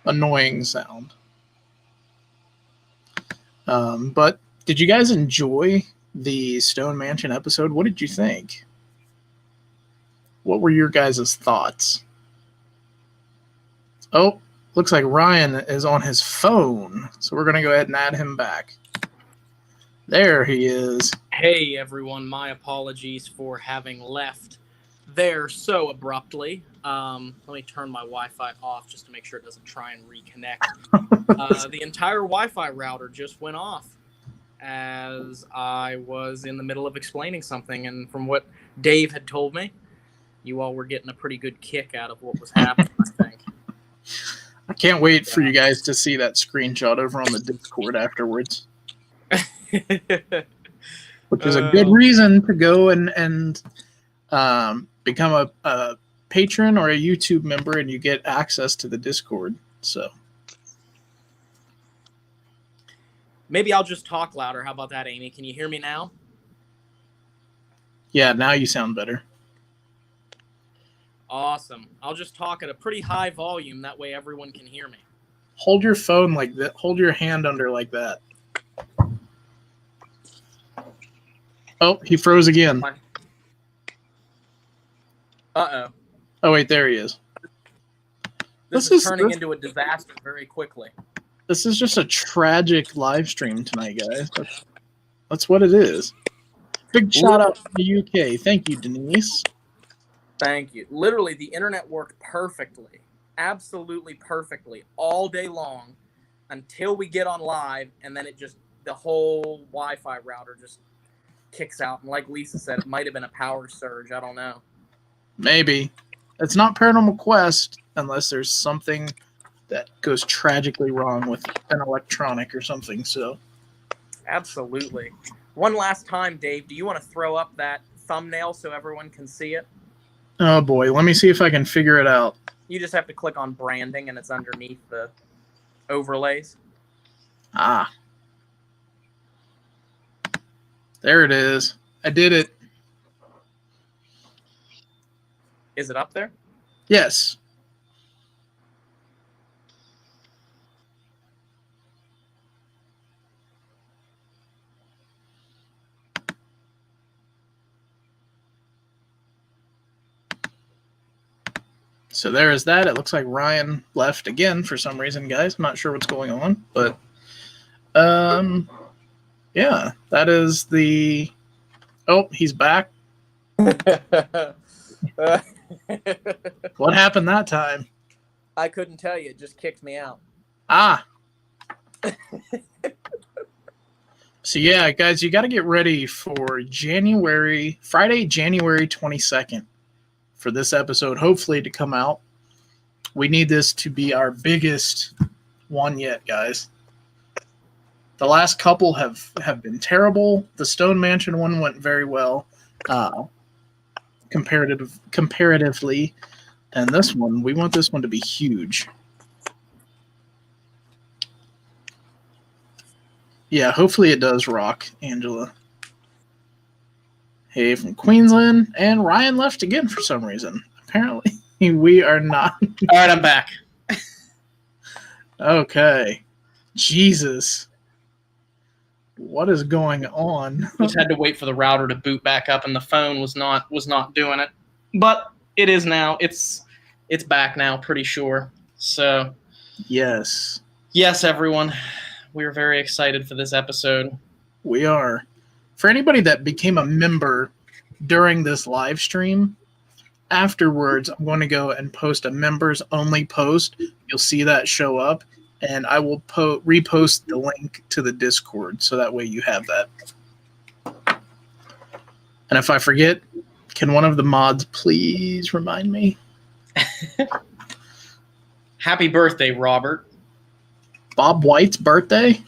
annoying sound. But did you guys enjoy the Stone Mansion episode? What did you think? What were your guys' thoughts? Oh, looks like Ryan is on his phone, so we're going to go ahead and add him back. There he is. Hey, everyone. My apologies for having left there so abruptly. Let me turn my Wi-Fi off just to make sure it doesn't try and reconnect. The entire Wi-Fi router just went off as I was in the middle of explaining something, and from what Dave had told me, you all were getting a pretty good kick out of what was happening, I think. I can't wait for you guys to see that screenshot over on the Discord afterwards. Which is a good reason to go and become a patron or a YouTube member, and you get access to the Discord. So maybe I'll just talk louder. How about that, Amy? Can you hear me now? Yeah, now you sound better. Awesome. I'll just talk at a pretty high volume. That way everyone can hear me. Hold your phone like that. Hold your hand under like that. Oh, he froze again. Uh-oh. Oh, wait, there he is. This is turning into a disaster very quickly. This is just a tragic live stream tonight, guys. That's what it is. Big shout out to the UK. Thank you, Denise. Thank you. Literally, the internet worked perfectly. Absolutely perfectly all day long until we get on live, and then the whole Wi-Fi router just kicks out. And like Lisa said, it might have been a power surge. I don't know. Maybe. It's not Paranormal Quest unless there's something that goes tragically wrong with an electronic or something. So, absolutely. One last time, Dave, do you want to throw up that thumbnail so everyone can see it? Oh boy, let me see if I can figure it out. You just have to click on branding and it's underneath the overlays. Ah. There it is. I did it. Is it up there? Yes. So there is that. It looks like Ryan left again for some reason, guys. I'm not sure what's going on, but yeah, that is the. Oh, he's back. What happened that time? I couldn't tell you. It just kicked me out. Ah. So yeah, guys, you got to get ready for Friday, January 22nd. For this episode, hopefully to come out. We need this to be our biggest one yet, guys. The last couple have been terrible. The Stone Mansion one went very well, comparatively, and this one, we want this one to be huge. Yeah, hopefully it does rock, Angela. Hey, from Queensland, and Ryan left again for some reason. Apparently, we are not. All right, I'm back. Okay. Jesus. What is going on? Just had to wait for the router to boot back up, and the phone was not doing it. But it is now. It's back now, pretty sure. So, yes, everyone, we are very excited for this episode. We are. For anybody that became a member during this live stream, afterwards, I'm going to go and post a members-only post. You'll see that show up, and I will repost the link to the Discord, so that way you have that. And if I forget, can one of the mods please remind me? Happy birthday, Robert. Bob White's birthday?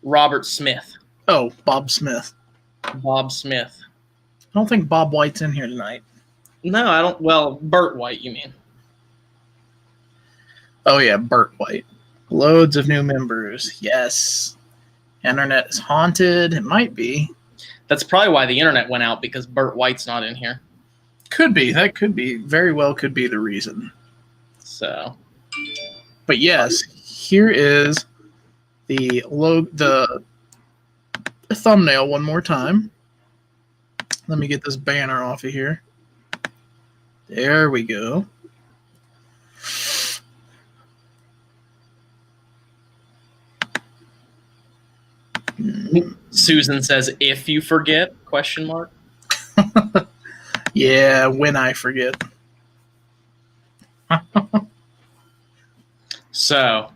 Robert Smith. Oh, Bob Smith. Bob Smith. I don't think Bob White's in here tonight. No, I don't. Well, Bert White, you mean? Oh, yeah, Bert White. Loads of new members. Yes. Internet is haunted. It might be. That's probably why the internet went out, because Bert White's not in here. Could be. That could be. Very well could be the reason. So. But yes, here is the thumbnail one more time. Let me get this banner off of here. There we go. Susan says, "If you forget?" ? Yeah, when I forget. So,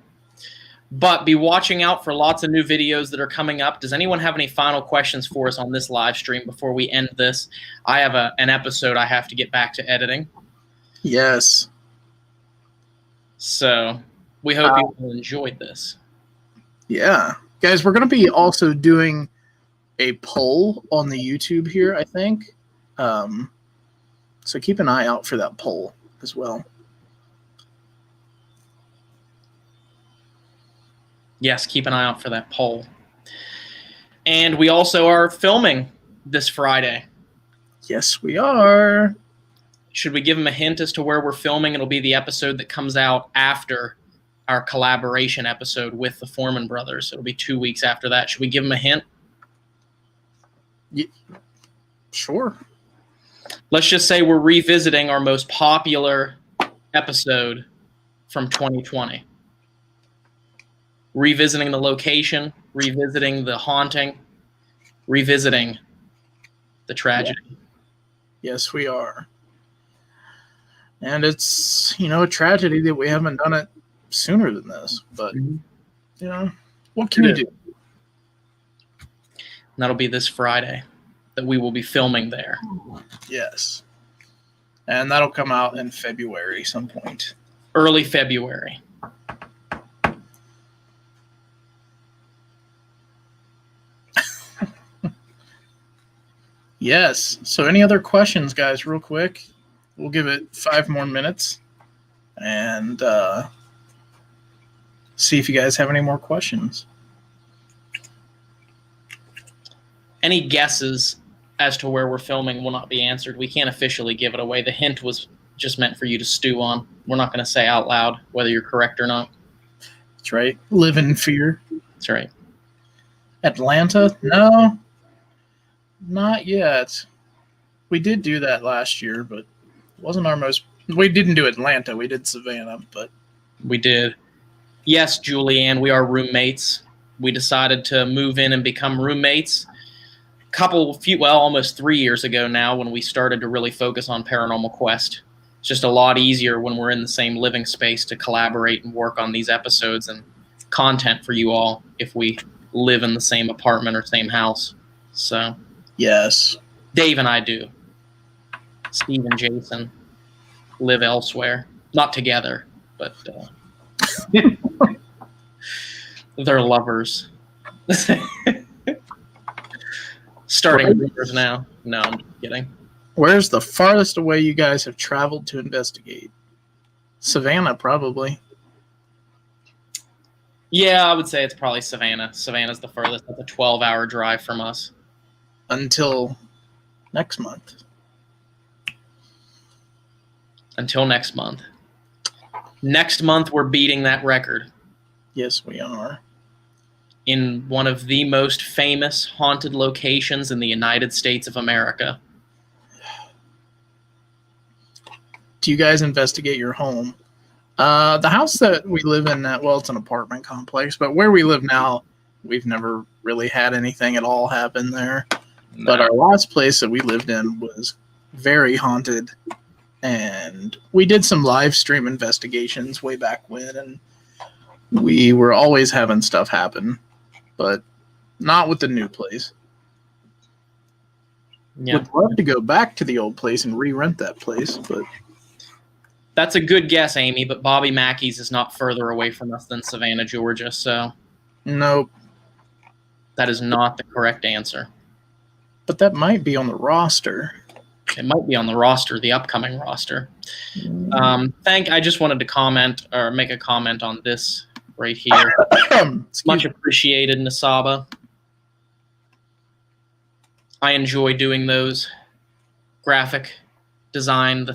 but be watching out for lots of new videos that are coming up. Does anyone have any final questions for us on this live stream before we end this? I have an episode I have to get back to editing. Yes. So, we hope you all enjoyed this. Yeah. Guys, we're going to be also doing a poll on the YouTube here, I think. So keep an eye out for that poll as well. Yes, keep an eye out for that poll. And we also are filming this Friday. Yes, we are. Should we give them a hint as to where we're filming? It'll be the episode that comes out after our collaboration episode with the Foreman brothers. It'll be 2 weeks after that. Should we give them a hint? Yeah, sure. Let's just say we're revisiting our most popular episode from 2020. Revisiting the location, revisiting the haunting, revisiting the tragedy. Yes, we are. And it's, a tragedy that we haven't done it sooner than this. But, what can you do? And that'll be this Friday that we will be filming there. Yes. And that'll come out in February some point. Early February. Yes. So any other questions, guys, real quick? We'll give it 5 more minutes and see if you guys have any more questions. Any guesses as to where we're filming will not be answered. We can't officially give it away. The hint was just meant for you to stew on. We're not going to say out loud whether you're correct or not. That's right. Live in fear. That's right. Atlanta? No. Not yet. We did do that last year, but it wasn't our most... We didn't do Atlanta. We did Savannah, but... We did. Yes, Julianne, we are roommates. We decided to move in and become roommates almost 3 years ago now, when we started to really focus on Paranormal Quest. It's just a lot easier when we're in the same living space to collaborate and work on these episodes and content for you all if we live in the same apartment or same house. So... Yes. Dave and I do. Steve and Jason live elsewhere. Not together, but they're lovers. Starting rumors now. No, I'm just kidding. Where's the farthest away you guys have traveled to investigate? Savannah, probably. Yeah, I would say it's probably Savannah. Savannah's the furthest. That's a 12-hour drive from us. Until next month. Until next month. Next month, we're beating that record. Yes, we are. In one of the most famous haunted locations in the United States of America. Do you guys investigate your home? The house that we live in, it's an apartment complex, but where we live now, we've never really had anything at all happen there. No. But our last place that we lived in was very haunted, and we did some live stream investigations way back when, and we were always having stuff happen, but not with the new place. Yeah. Would love to go back to the old place and re-rent that place, but That's a good guess, Amy, but Bobby Mackey's is not further away from us than Savannah, Georgia, so Nope. that is not the correct answer. But that might be on the roster. It might be on the roster, the upcoming roster. I just wanted to comment or make a comment on this right here. Much appreciated, Nasaba. I enjoy doing those graphically designing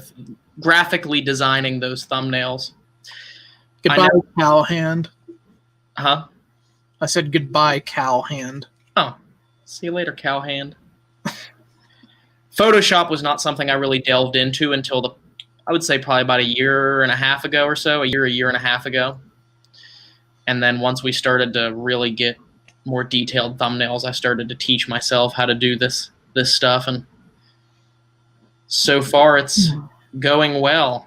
those thumbnails. Goodbye, Cowhand. Huh? I said goodbye, Cowhand. Oh, see you later, Cowhand. Photoshop was not something I really delved into until I would say probably about a year and a half ago or so, a year and a half ago. And then once we started to really get more detailed thumbnails, I started to teach myself how to do this stuff. And so far it's going well.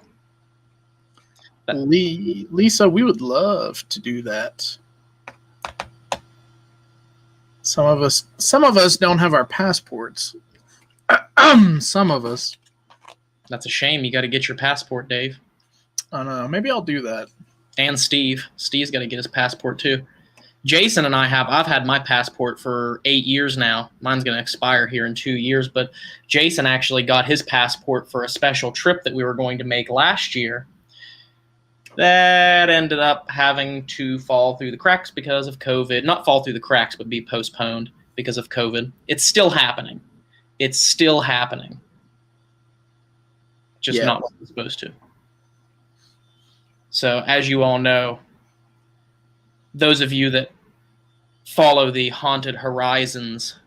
Lisa, we would love to do that. Some of us don't have our passports. Some of us. That's a shame. You got to get your passport, Dave. I don't know. Maybe I'll do that. And Steve. Steve's got to get his passport too. Jason and I've had my passport for 8 years now. Mine's going to expire here in 2 years, but Jason actually got his passport for a special trip that we were going to make last year. That ended up having to fall through the cracks because of COVID. Not fall through the cracks, but be postponed because of COVID. It's still happening. Just not what it's supposed to. So, as you all know, those of you that follow the Haunted Horizons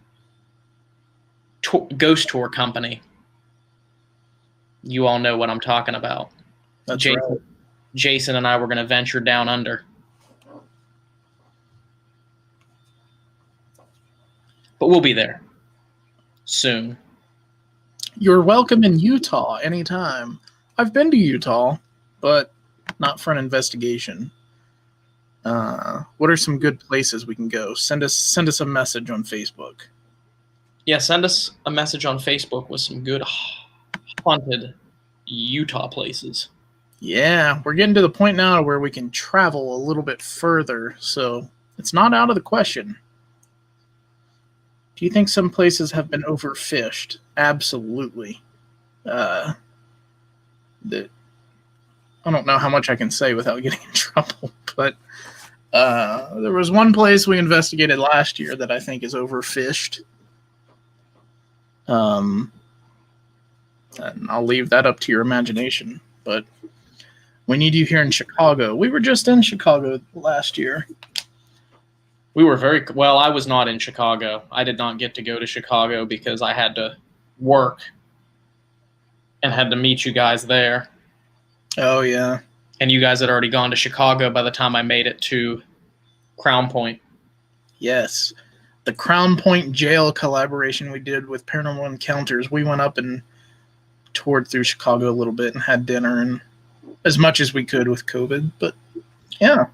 ghost tour company, you all know what I'm talking about. That's right. Jason and I were going to venture down under. But we'll be there soon. You're welcome in Utah anytime. I've been to Utah, but not for an investigation. What are some good places we can go? Send us a message on Facebook. Yeah, send us a message on Facebook with some good haunted Utah places. Yeah, we're getting to the point now where we can travel a little bit further, so it's not out of the question. Do you think some places have been overfished? Absolutely. I don't know how much I can say without getting in trouble, but there was one place we investigated last year that I think is overfished. And I'll leave that up to your imagination, but we need you here in Chicago. We were just in Chicago last year. We were I was not in Chicago. I did not get to go to Chicago because I had to work and had to meet you guys there. Oh, yeah. And you guys had already gone to Chicago by the time I made it to Crown Point. Yes. The Crown Point jail collaboration we did with Paranormal Encounters, we went up and toured through Chicago a little bit and had dinner and as much as we could with COVID. But, yeah.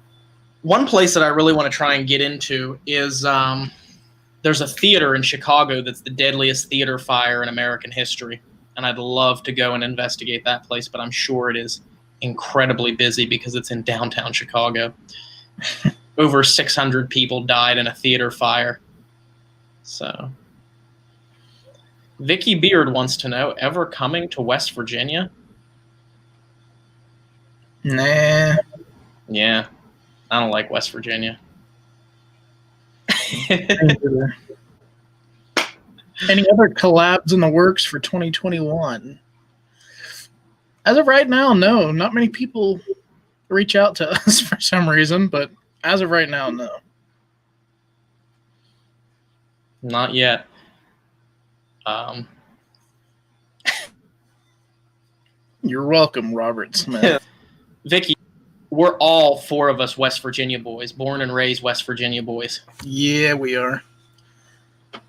One place that I really want to try and get into is there's a theater in Chicago that's the deadliest theater fire in American history. And I'd love to go and investigate that place, but I'm sure it is incredibly busy because it's in downtown Chicago. Over 600 people died in a theater fire. So, Vicky Beard wants to know, ever coming to West Virginia? Nah. Yeah, I don't like West Virginia. Any other collabs in the works for 2021? As of right now, no. Not many people reach out to us for some reason, but as of right now, no. Not yet. You're welcome, Robert Smith. Vicky, we're all four of us West Virginia boys, born and raised West Virginia boys. Yeah, we are.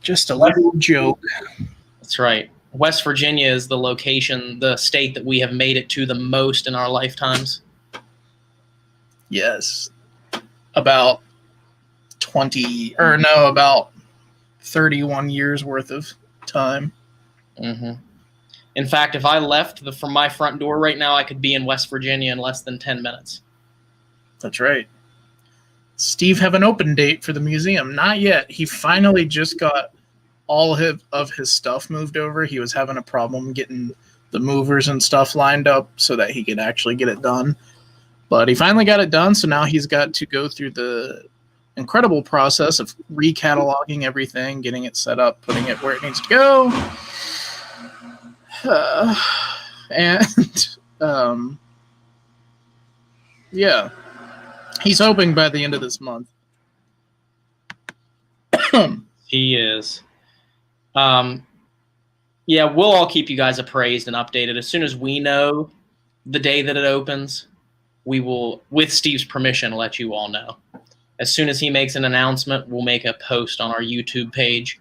Just a little joke. That's right. West Virginia is the location, the state that we have made it to the most in our lifetimes. Yes. About 31 years worth of time. Mm-hmm. In fact, if I left from my front door right now, I could be in West Virginia in less than 10 minutes. That's right. Steve have an open date for the museum? Not yet. He finally just got all of his stuff moved over. He was having a problem getting the movers and stuff lined up so that he could actually get it done. But he finally got it done, so now he's got to go through the incredible process of recataloging everything, getting it set up, putting it where it needs to go. Yeah. He's hoping by the end of this month. He is. Yeah, we'll all keep you guys appraised and updated. As soon as we know the day that it opens, we will, with Steve's permission, let you all know. As soon as he makes an announcement, we'll make a post on our YouTube page.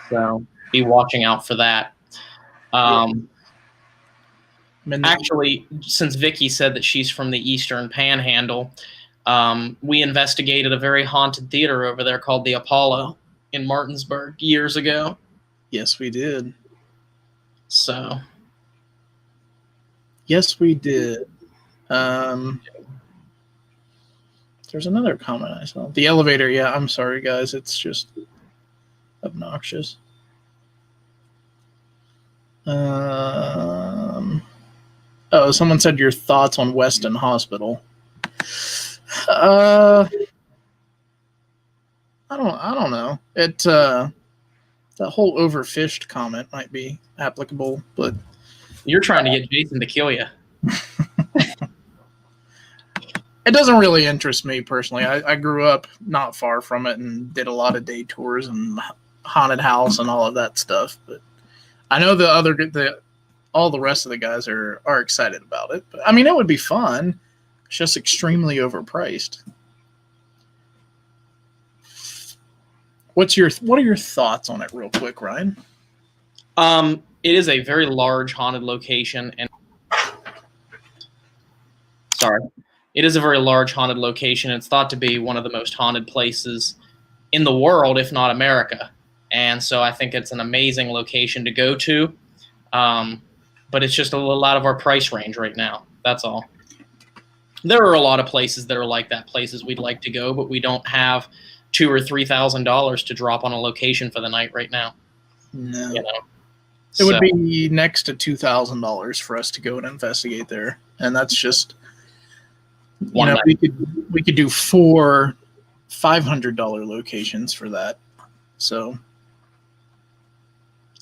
So be watching out for that. Actually, since Vicky said that she's from the Eastern Panhandle, we investigated a very haunted theater over there called the Apollo in Martinsburg years ago. Yes, we did. So. Yes, we did. There's another comment I saw. The elevator, yeah, I'm sorry, guys. It's just obnoxious. Oh, someone said your thoughts on Weston Hospital. I don't know. That whole overfished comment might be applicable, but you're trying to get Jason to kill you. It doesn't really interest me personally. I grew up not far from it and did a lot of day tours and haunted house and all of that stuff. But I know all the rest of the guys are excited about it. But I mean, it would be fun. It's just extremely overpriced. What are your thoughts on it, real quick, Ryan? It is a very large haunted location, and it is a very large haunted location. It's thought to be one of the most haunted places in the world, if not America. And so I think it's an amazing location to go to. But it's just a little out of our price range right now. That's all. There are a lot of places that are like that, places we'd like to go, but we don't have $2,000 or $3,000 to drop on a location for the night right now. No. You know? It would be next to $2,000 for us to go and investigate there. And that's just, we could do 4 $500 locations for that. So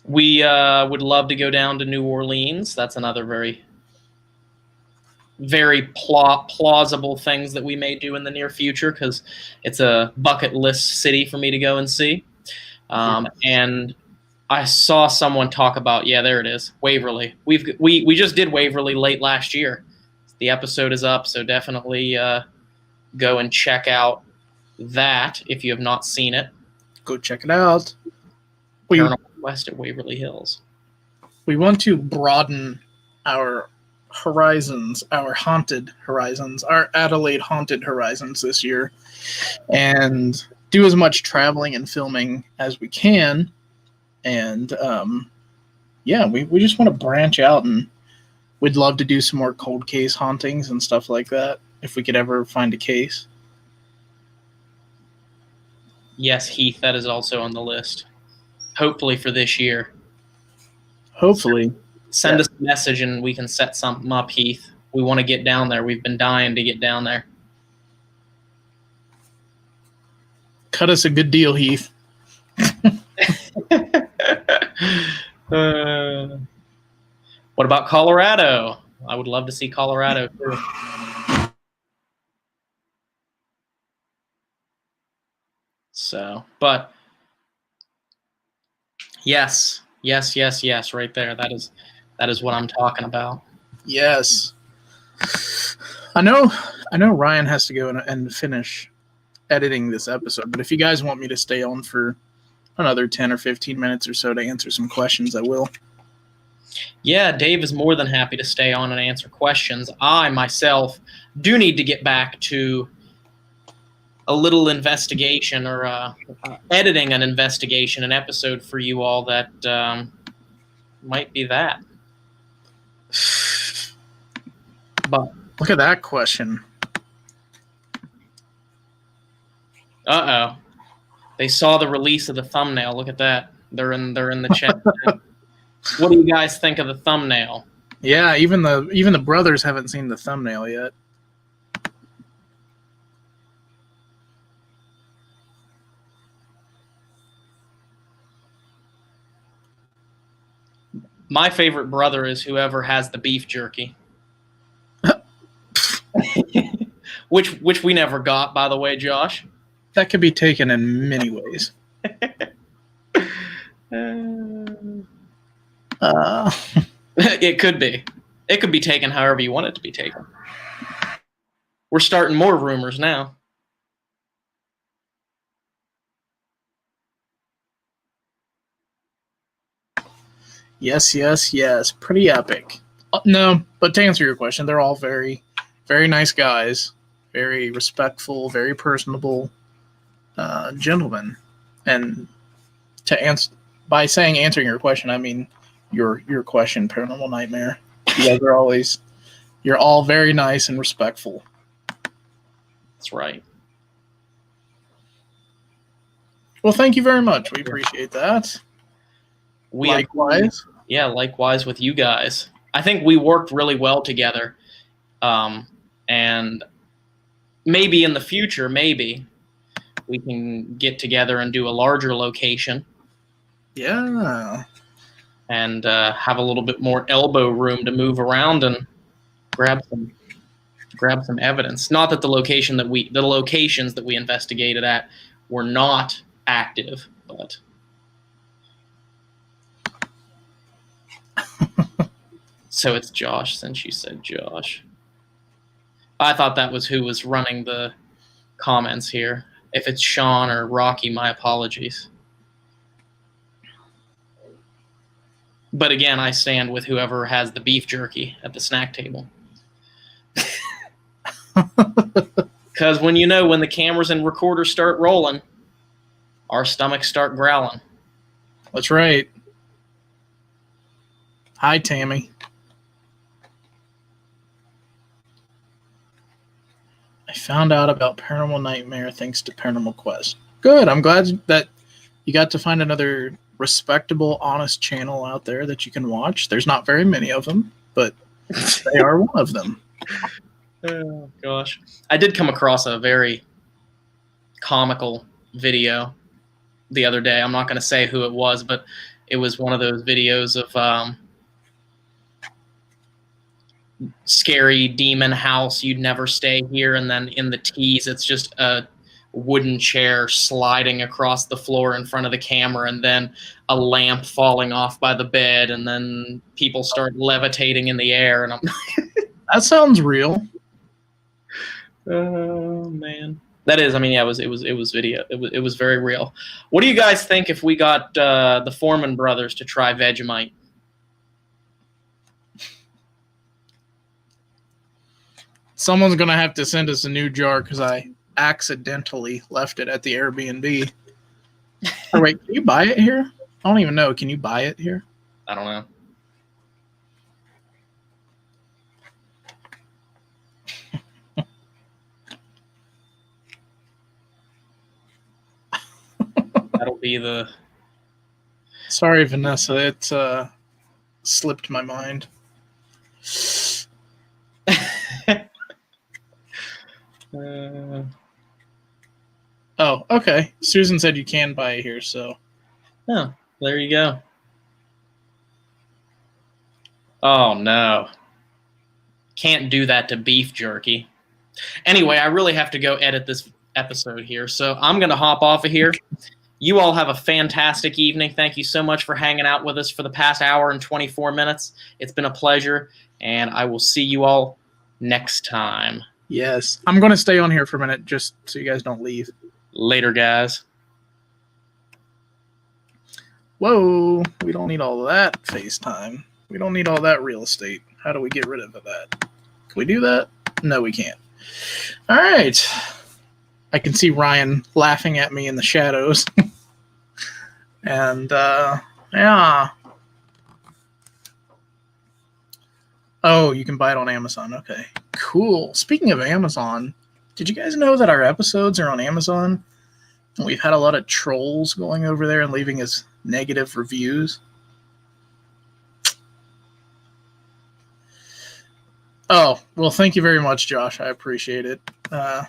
we would love to go down to New Orleans. That's another very, very plausible things that we may do in the near future, because it's a bucket list city for me to go and see. And I saw someone talk about, there it is, Waverly. We just did Waverly late last year. The episode is up, so definitely go and check out that if you have not seen it. Go check it out. Paranormal Quest at Waverly Hills. We want to broaden our horizons, our haunted horizons, our Adelaide haunted horizons this year, and do as much traveling and filming as we can. And we just want to branch out, and we'd love to do some more cold case hauntings and stuff like that if we could ever find a case. Yes, Heath, that is also on the list. Hopefully for this year. Hopefully. Send us a message and we can set something up, Heath. We want to get down there. We've been dying to get down there. Cut us a good deal, Heath. What about Colorado? I would love to see Colorado too. So, but yes, right there. That is what I'm talking about. Yes. I know Ryan has to go and finish editing this episode, but if you guys want me to stay on for another 10 or 15 minutes or so to answer some questions, I will. Yeah, Dave is more than happy to stay on and answer questions. I, myself, do need to get back to a little investigation or editing an episode for you all that might be that. But Look at that question. uh-oh. They saw the release of the thumbnail. Look at that. They're in the chat. What do you guys think of the thumbnail? Yeah, even the brothers haven't seen the thumbnail yet. My favorite brother is whoever has the beef jerky. which we never got, by the way, Josh. That could be taken in many ways. It could be. It could be taken however you want it to be taken. We're starting more rumors now. Yes. Pretty epic. No, but to answer your question, they're all very, very nice guys. Very respectful, very personable gentlemen. And to answer by saying answering your question, I mean your question, Paranormal Nightmare. You guys are you're all very nice and respectful. That's right. Well, thank you very much. We appreciate that. Likewise. Yeah, likewise with you guys. I think we worked really well together. And maybe in the future, maybe we can get together and do a larger location. Yeah. And have a little bit more elbow room to move around and grab some evidence. Not that the locations that we investigated at were not active, but so it's Josh, since you said Josh. I thought that was who was running the comments here. If it's Sean or Rocky, my apologies. But again, I stand with whoever has the beef jerky at the snack table. Because when the cameras and recorders start rolling, our stomachs start growling. That's right. Hi, Tammy. I found out about Paranormal Nightmare thanks to Paranormal Quest. Good. I'm glad that you got to find another respectable, honest channel out there that you can watch. There's not very many of them, but they are one of them. Oh, gosh. I did come across a very comical video the other day. I'm not going to say who it was, but it was one of those videos of scary demon house, you'd never stay here, and then in the tease it's just a wooden chair sliding across the floor in front of the camera, and then a lamp falling off by the bed, and then people start levitating in the air, and I'm that sounds real. Oh man, that is. I mean, yeah, it was video. It was very real. What do you guys think if we got the Foreman brothers to try Vegemite? Someone's gonna have to send us a new jar because I accidentally left it at the Airbnb. Or wait, can you buy it here? I don't even know. Can you buy it here? I don't know. That'll be the... Sorry, Vanessa. It slipped my mind. Oh, okay. Susan said you can buy it here, so... Oh, there you go. Oh, no. Can't do that to beef jerky. Anyway, I really have to go edit this episode here, so I'm going to hop off of here. You all have a fantastic evening. Thank you so much for hanging out with us for the past hour and 24 minutes. It's been a pleasure, and I will see you all next time. Yes. I'm going to stay on here for a minute just so you guys don't leave. Later, guys. Whoa. We don't need all of that FaceTime. We don't need all that real estate. How do we get rid of that? Can we do that? No, we can't. All right. I can see Ryan laughing at me in the shadows. And, yeah. Oh, you can buy it on Amazon. Okay, cool. Speaking of Amazon, did you guys know that our episodes are on Amazon? And we've had a lot of trolls going over there and leaving us negative reviews. Oh, well, thank you very much, Josh. I appreciate it. I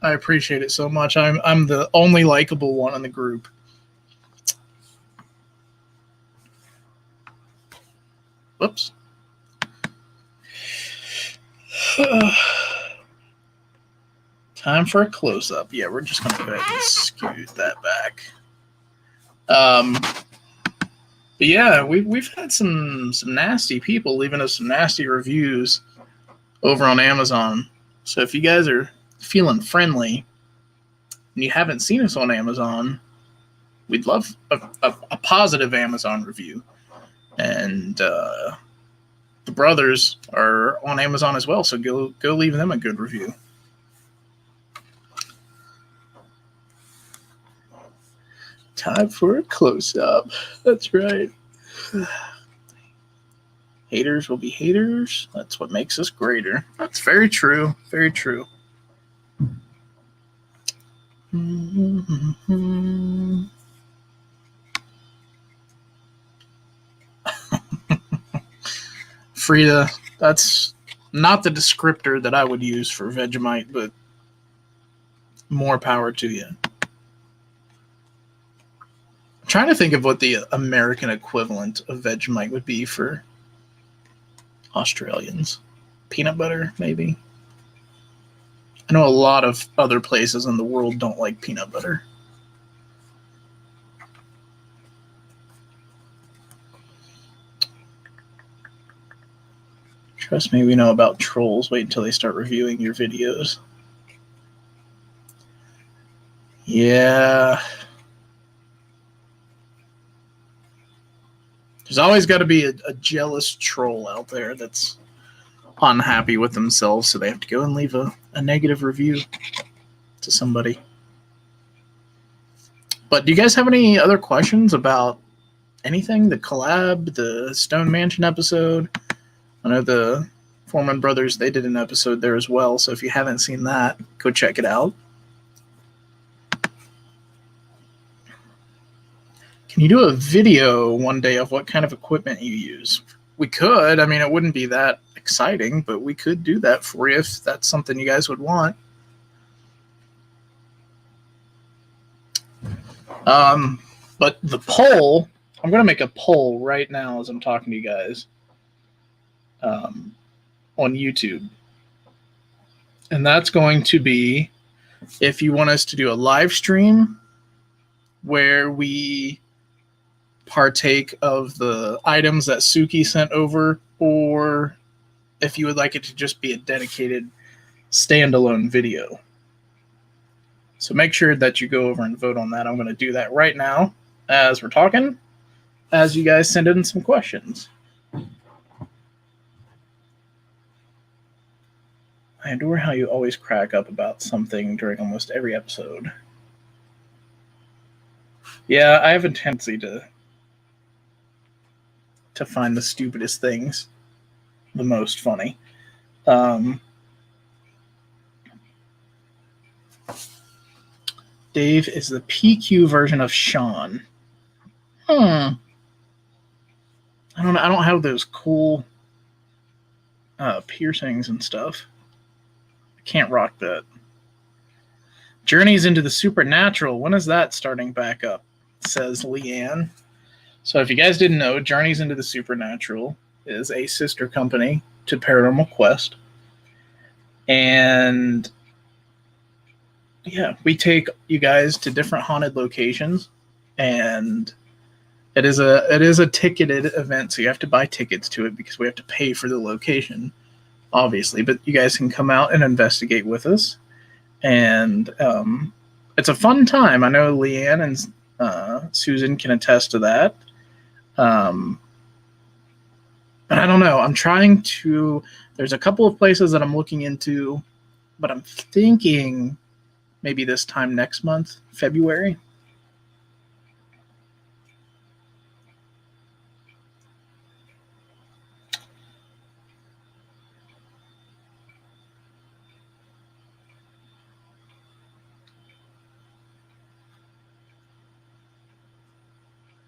appreciate it so much. I'm the only likable one in the group. Whoops. Time for a close-up. Yeah, we're just going to go ahead and scoot that back. But yeah, we've had some nasty people leaving us some nasty reviews over on Amazon. So if you guys are feeling friendly and you haven't seen us on Amazon, we'd love a positive Amazon review. And the brothers are on Amazon as well, so go leave them a good review. Time for a close-up. That's right. Haters will be haters. That's what makes us greater. That's very true. Very true. Frida, that's not the descriptor that I would use for Vegemite, but more power to you. I'm trying to think of what the American equivalent of Vegemite would be for Australians. Peanut butter, maybe? I know a lot of other places in the world don't like peanut butter. Trust me, we know about trolls. Wait until they start reviewing your videos. Yeah. There's always got to be a jealous troll out there that's unhappy with themselves, so they have to go and leave a negative review to somebody. But do you guys have any other questions about anything? The collab, the Stone Mansion episode? I know the Foreman Brothers, they did an episode there as well, so if you haven't seen that, go check it out. Can you do a video one day of what kind of equipment you use? We could. I mean, it wouldn't be that exciting, but we could do that for you if that's something you guys would want. But the poll, I'm going to make a poll right now as I'm talking to you guys on YouTube. And that's going to be if you want us to do a live stream where we partake of the items that Suki sent over, or if you would like it to just be a dedicated standalone video. So make sure that you go over and vote on that. I'm going to do that right now as we're talking, as you guys send in some questions. I adore how you always crack up about something during almost every episode. Yeah, I have a tendency to find the stupidest things the most funny. Dave is the PQ version of Sean. I don't know. I don't have those cool piercings and stuff. I can't rock that. Journeys into the Supernatural. When is that starting back up? Says Leanne. So if you guys didn't know, Journeys into the Supernatural is a sister company to Paranormal Quest. And yeah, we take you guys to different haunted locations, and it is a ticketed event, so you have to buy tickets to it because we have to pay for the location, obviously. But you guys can come out and investigate with us, and it's a fun time. I know Leanne and Susan can attest to that. But I don't know. I'm trying to. There's a couple of places that I'm looking into, but I'm thinking maybe this time next month, February.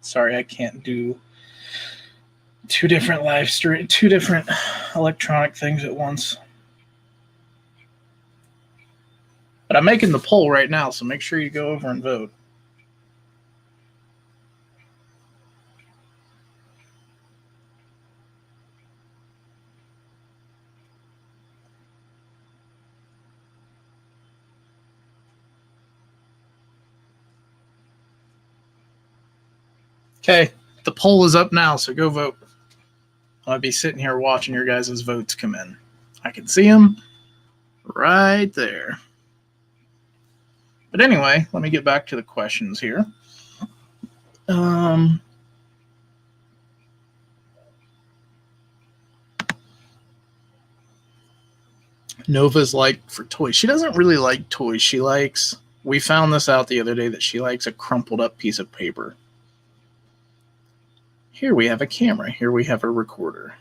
Sorry, I can't do two different electronic things at once. But I'm making the poll right now, so make sure you go over and vote. Okay, the poll is up now, so go vote. I'll be sitting here watching your guys' votes come in. I can see them right there. But anyway, let me get back to the questions here. Nova's like for toys. She doesn't really like toys. She likes, we found this out the other day, that she likes a crumpled up piece of paper. Here we have a camera. Here we have a recorder.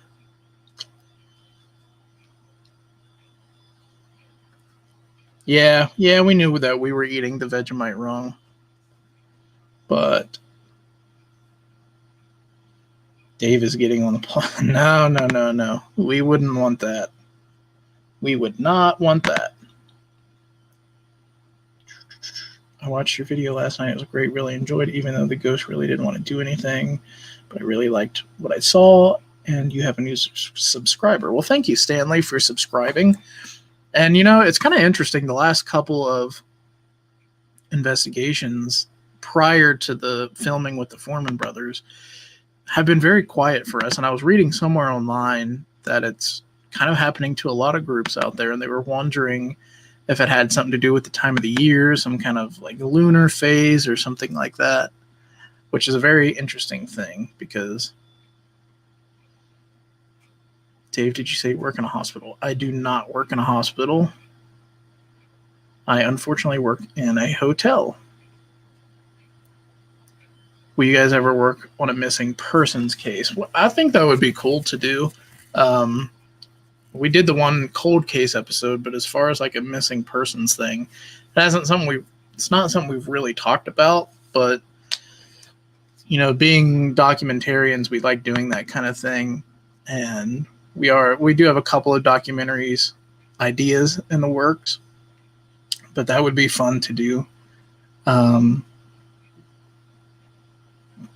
Yeah, we knew that we were eating the Vegemite wrong. But Dave is getting on the plot. No. We wouldn't want that. We would not want that. I watched your video last night. It was great. Really enjoyed it, even though the ghost really didn't want to do anything. But I really liked what I saw, and you have a new subscriber. Well, thank you, Stanley, for subscribing. And, you know, it's kind of interesting. The last couple of investigations prior to the filming with the Foreman brothers have been very quiet for us. And I was reading somewhere online that it's kind of happening to a lot of groups out there, and they were wondering if it had something to do with the time of the year, some kind of like lunar phase or something like that, which is a very interesting thing because... Dave, did you say you work in a hospital? I do not work in a hospital. I unfortunately work in a hotel. Will you guys ever work on a missing persons case? Well, I think that would be cool to do. We did the one cold case episode, but as far as like a missing persons thing, it's not something we've really talked about, but you know, being documentarians, we like doing that kind of thing. And we do have a couple of documentaries ideas in the works, but that would be fun to do.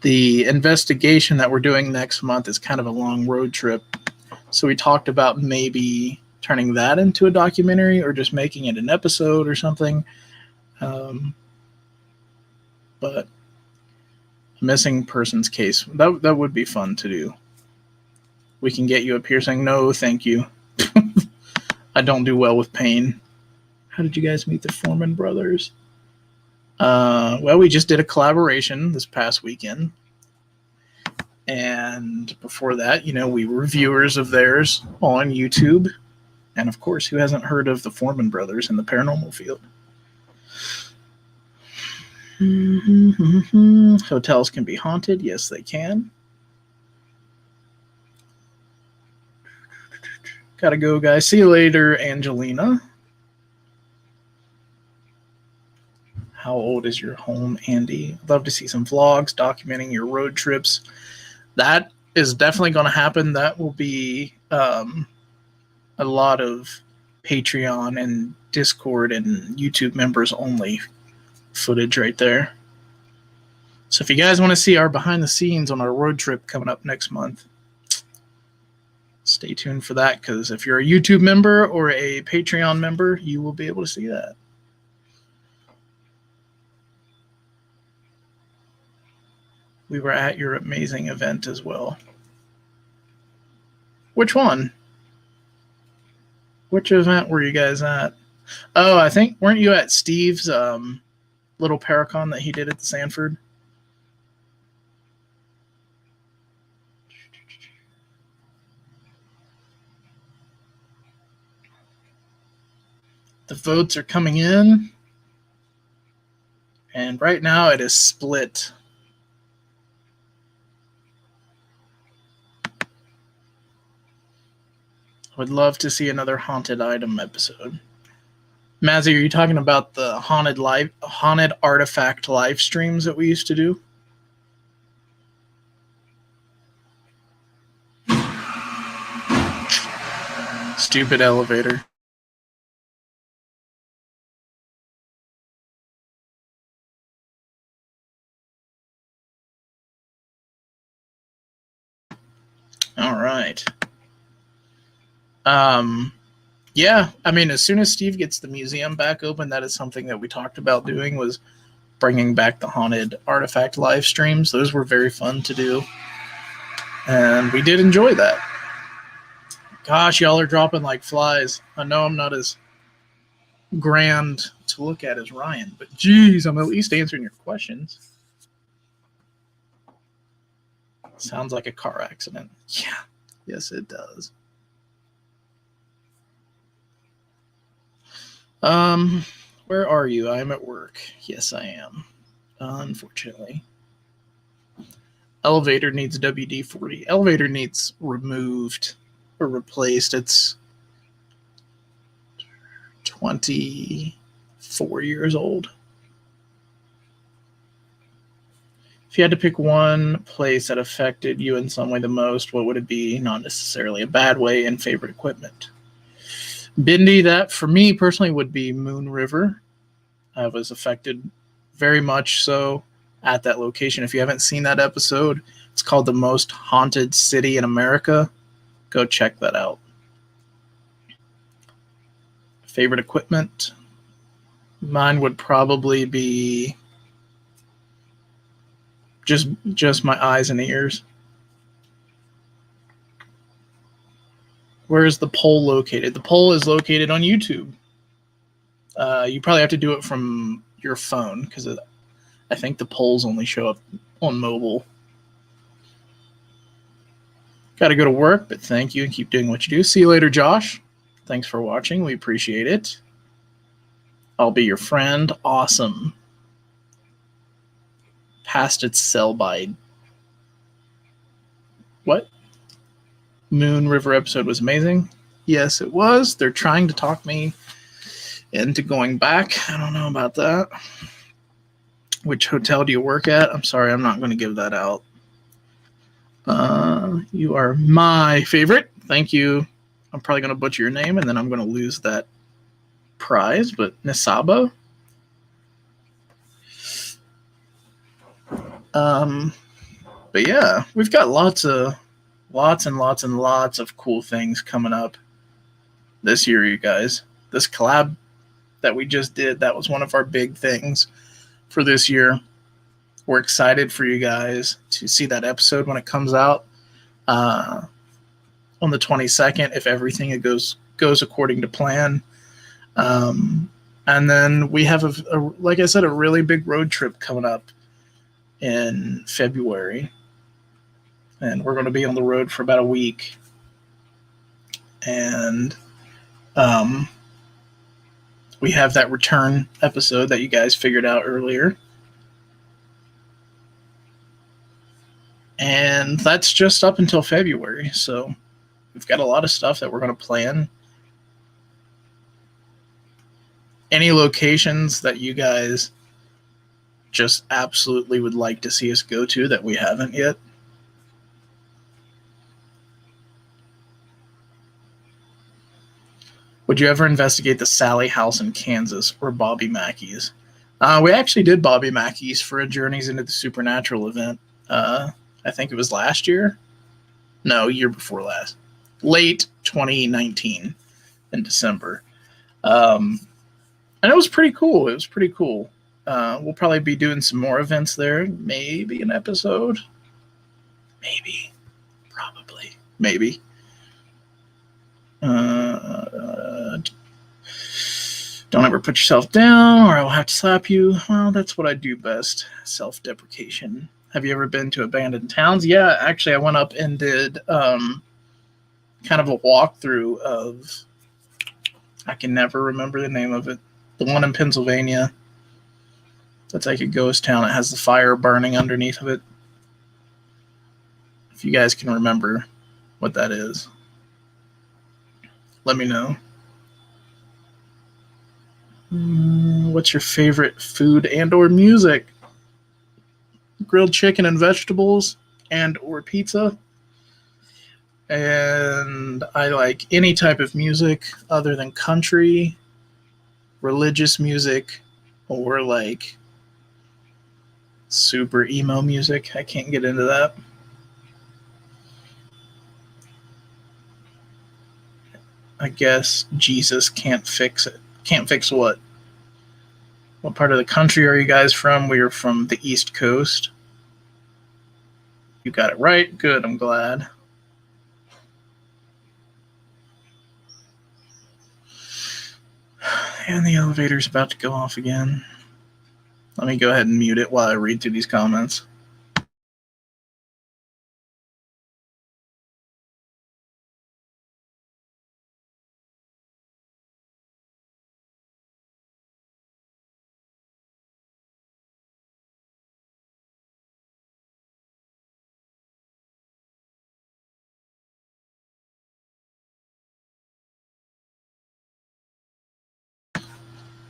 The investigation that we're doing next month is kind of a long road trip. So we talked about maybe turning that into a documentary or just making it an episode or something. But a missing persons case, that would be fun to do. We can get you a piercing. No, thank you. I don't do well with pain. How did you guys meet the Foreman brothers? Well, we just did a collaboration this past weekend. And before that, you know, we were viewers of theirs on YouTube. And of course, who hasn't heard of the Foreman brothers in the paranormal field? Hotels can be haunted. Yes, they can. Gotta go, guys. See you later, Angelina. How old is your home, Andy? I'd love to see some vlogs documenting your road trips. That is definitely going to happen. That will be a lot of Patreon and Discord and YouTube members only footage right there. So if you guys want to see our behind the scenes on our road trip coming up next month, stay tuned for that, because if you're a YouTube member or a Patreon member, you will be able to see that. We were at your amazing event as well. Which one? Which event were you guys at? Oh, I think, weren't you at Steve's little Paracon that he did at the Sanford? The votes are coming in. And right now it is split. I would love to see another haunted item episode. Mazzy, are you talking about the haunted artifact live streams that we used to do? Stupid elevator. All right. Yeah, I mean, as soon as Steve gets the museum back open, that is something that we talked about doing, was bringing back the haunted artifact live streams. Those were very fun to do, and we did enjoy that. Gosh, y'all are dropping like flies. I know I'm not as grand to look at as Ryan, but geez, I'm at least answering your questions. Sounds like a car accident. Yeah, yes, it does. Where are you? I'm at work. Yes, I am. Unfortunately. Elevator needs WD-40. Elevator needs removed or replaced. It's 24 years old. If you had to pick one place that affected you in some way the most, what would it be? Not necessarily a bad way, and favorite equipment. Bindi, that for me personally would be Moon River. I was affected very much so at that location. If you haven't seen that episode, it's called The Most Haunted City in America. Go check that out. Favorite equipment? Mine would probably be just my eyes and ears. Where is the poll located? The poll is located on YouTube. You probably have to do it from your phone because I think the polls only show up on mobile. Got to go to work, but thank you and keep doing what you do. See you later, Josh. Thanks for watching. We appreciate it. I'll be your friend. Awesome. Past its sell-by. What? Moon River episode was amazing. Yes, it was. They're trying to talk me into going back. I don't know about that. Which hotel do you work at? I'm sorry, I'm not going to give that out. You are my favorite. Thank you. I'm probably going to butcher your name, and then I'm going to lose that prize. But Nisaba. But yeah, we've got lots and lots of cool things coming up this year, you guys. This collab that we just did, that was one of our big things for this year. We're excited for you guys to see that episode when it comes out on the 22nd, if everything goes according to plan. And then we have, like I said, a really big road trip coming up in February. And we're going to be on the road for about a week. And we have that return episode that you guys figured out earlier. And that's just up until February. So we've got a lot of stuff that we're going to plan. Any locations that you guys just absolutely would like to see us go to that we haven't yet? Would you ever investigate the Sally House in Kansas or Bobby Mackey's? We actually did Bobby Mackey's for a Journeys into the Supernatural event. I think it was last year. No, year before last. Late 2019 in December. And it was pretty cool. We'll probably be doing some more events there. Maybe an episode. Maybe. Probably. Maybe. Don't ever put yourself down or I'll have to slap you. Well, that's what I do best. Self-deprecation. Have you ever been to abandoned towns? Yeah, actually I went up and did kind of a walkthrough of, I can never remember the name of it. The one in Pennsylvania. That's like a ghost town. It has the fire burning underneath of it. If you guys can remember what that is, let me know. What's your favorite food and or music? Grilled chicken and vegetables and or pizza. And I like any type of music other than country, religious music, or like super emo music. I can't get into that. I guess Jesus can't fix it. Can't fix what? What part of the country are you guys from? We are from the East Coast. You got it right. Good, I'm glad. And the elevator's about to go off again. Let me go ahead and mute it while I read through these comments.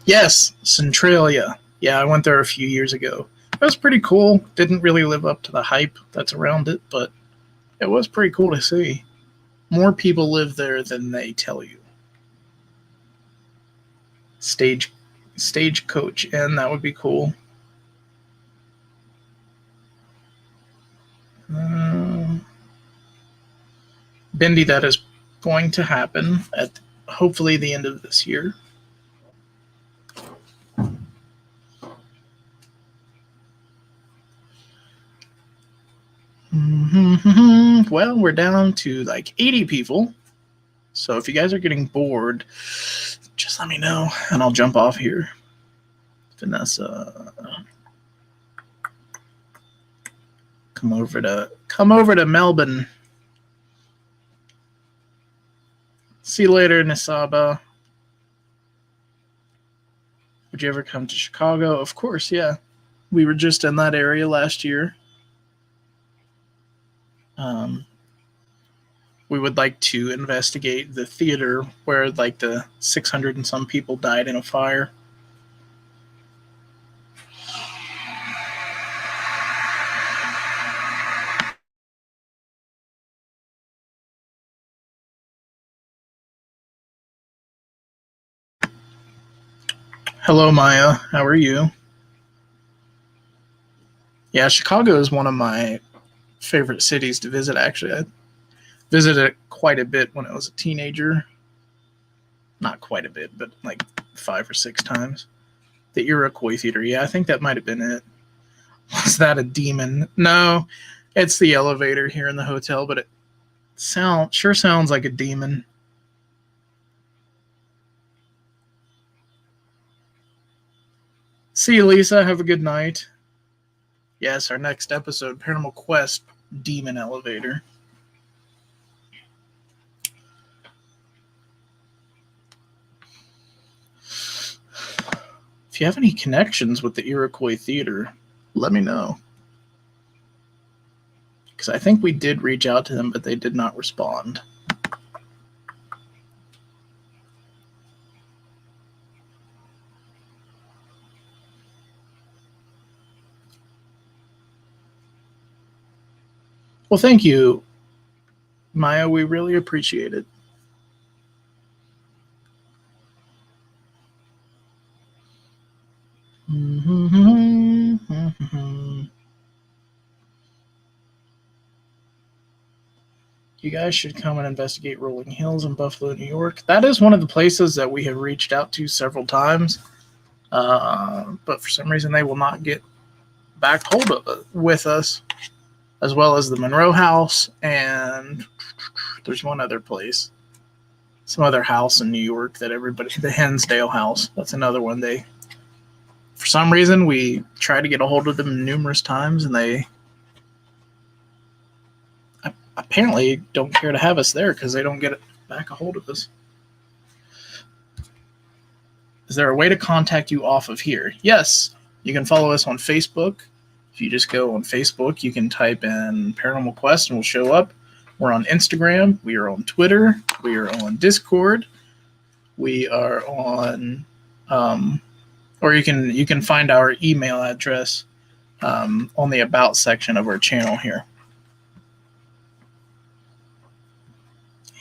Yes, Centralia. Yeah, I went there a few years ago. It was pretty cool. Didn't really live up to the hype that's around it, but it was pretty cool to see. More people live there than they tell you. Stagecoach Inn, that would be cool. Bendy, that is going to happen at hopefully the end of this year. Well, we're down to like 80 people. So if you guys are getting bored, just let me know and I'll jump off here. Vanessa, come over to Melbourne. See you later, Nisaba. Would you ever come to Chicago? Of course, yeah. We were just in that area last year. We would like to investigate the theater where like the 600 and some people died in a fire. Hello, Maya. How are you? Yeah, Chicago is one of my favorite cities to visit, actually. I visited it quite a bit when I was a teenager. Not quite a bit, but like 5 or 6 times. The Iroquois Theater. Yeah, I think that might have been it. Was that a demon? No, it's the elevator here in the hotel, but it sure sounds like a demon. See you, Lisa. Have a good night. Yes, our next episode, Paranormal Quest Demon Elevator. If you have any connections with the Iroquois Theater, let me know. Because I think we did reach out to them, but they did not respond. Well, thank you, Maya. We really appreciate it. You guys should come and investigate Rolling Hills in Buffalo, New York. That is one of the places that we have reached out to several times. But for some reason, they will not get back hold of it with us, as well as the Monroe House, and there's one other place, some other house in New York that everybody, the Hensdale House. That's another one. For some reason, we tried to get a hold of them numerous times, and they apparently don't care to have us there because they don't get back a hold of us. Is there a way to contact you off of here? Yes, you can follow us on Facebook. If you just go on Facebook, you can type in Paranormal Quest and we'll show up. We're on Instagram. We are on Twitter. We are on Discord. We are on, or you can find our email address on the About section of our channel here.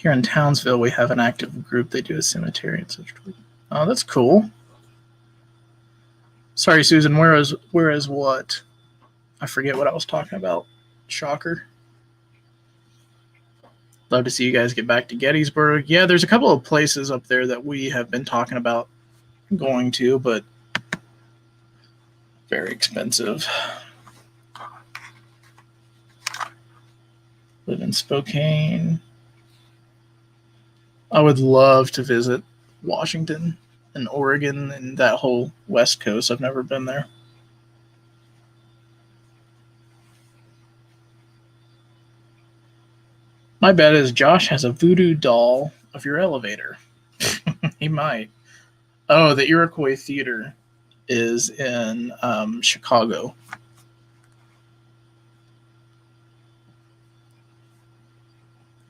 Here in Townsville, we have an active group. They do a cemetery and such. Oh, that's cool. Sorry, Susan. Where is what? I forget what I was talking about. Shocker. Love to see you guys get back to Gettysburg. Yeah, there's a couple of places up there that we have been talking about going to, but very expensive. Live in Spokane. I would love to visit Washington and Oregon and that whole West Coast. I've never been there. My bet is Josh has a voodoo doll of your elevator. He might. Oh, the Iroquois Theater is in Chicago.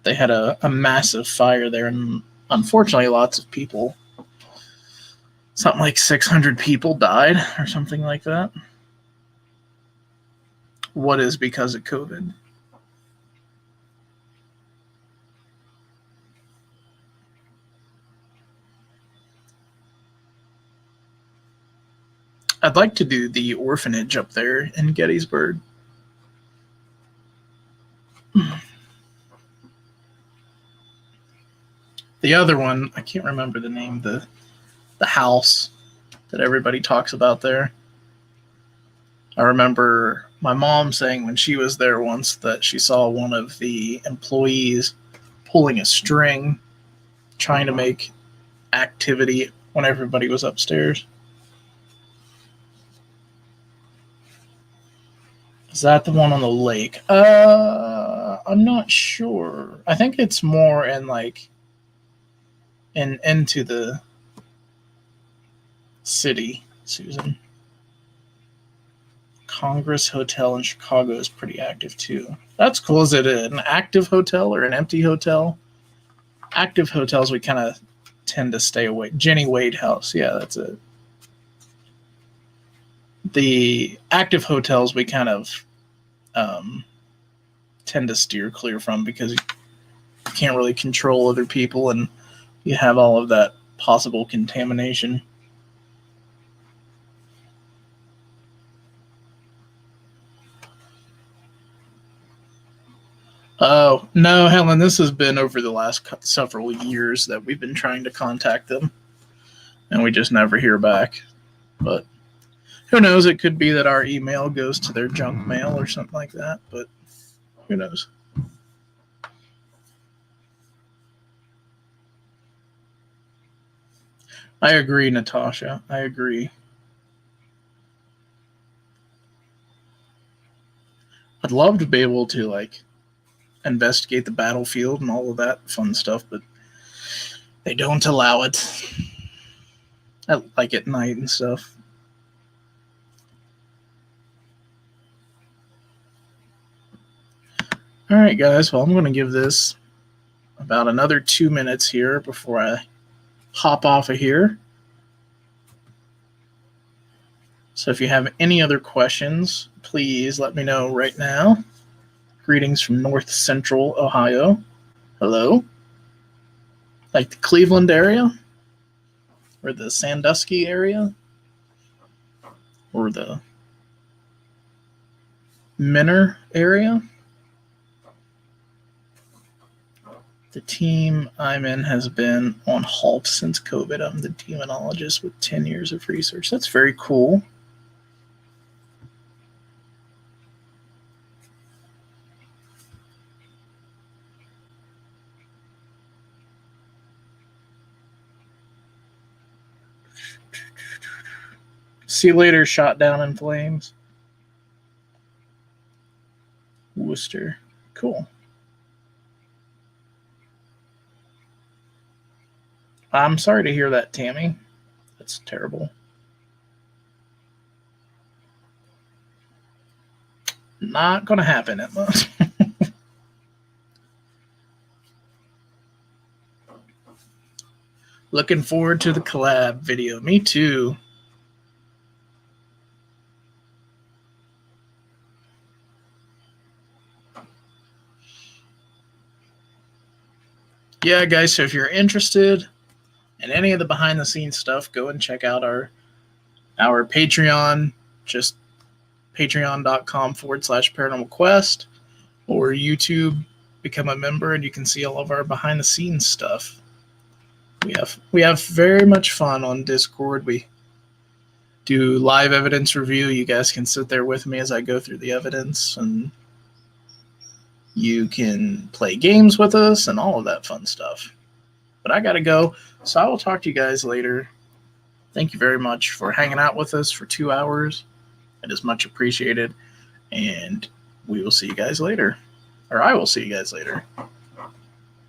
They had a massive fire there, and unfortunately, lots of people, something like 600 people died or something like that. What is because of COVID? I'd like to do the orphanage up there in Gettysburg. The other one, I can't remember the name, the house that everybody talks about there. I remember my mom saying when she was there once that she saw one of the employees pulling a string, trying to make activity when everybody was upstairs. Is that the one on the lake? I'm not sure. I think it's more in like into the city, Susan. Congress Hotel in Chicago is pretty active too. That's cool. Is it an active hotel or an empty hotel? Active hotels we kind of tend to stay away. Jenny Wade House, yeah, that's it. The active hotels we kind of tend to steer clear from because you can't really control other people and you have all of that possible contamination. Oh, no, Helen, this has been over the last several years that we've been trying to contact them, and we just never hear back. But who knows? It could be that our email goes to their junk mail or something like that, but who knows? I agree, Natasha. I agree. I'd love to be able to, like, investigate the battlefield and all of that fun stuff, but they don't allow it. Like at night and stuff. All right, guys. Well, I'm going to give this about another 2 minutes here before I hop off of here. So if you have any other questions, please let me know right now. Greetings from North Central Ohio. Hello. Like the Cleveland area? Or the Sandusky area? Or the Minner area? The team I'm in has been on halt since COVID. I'm the demonologist with 10 years of research. That's very cool. See you later, shot down in flames. Worcester. Cool. I'm sorry to hear that, Tammy. That's terrible. Not going to happen, Emma. Looking forward to the collab video. Me too. yeah, guys, so if you're interested in any of the behind the scenes stuff, go and check out our Patreon, just patreon.com/Paranormal Quest, or YouTube. Become a member and you can see all of our behind the scenes stuff. We have very much fun on Discord. We do live evidence review. You guys can sit there with me as I go through the evidence, and you can play games with us and all of that fun stuff. But I gotta go, so I will talk to you guys later. Thank you very much for hanging out with us for 2 hours. It is much appreciated, and we will see you guys later. Or I will see you guys later.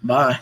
Bye.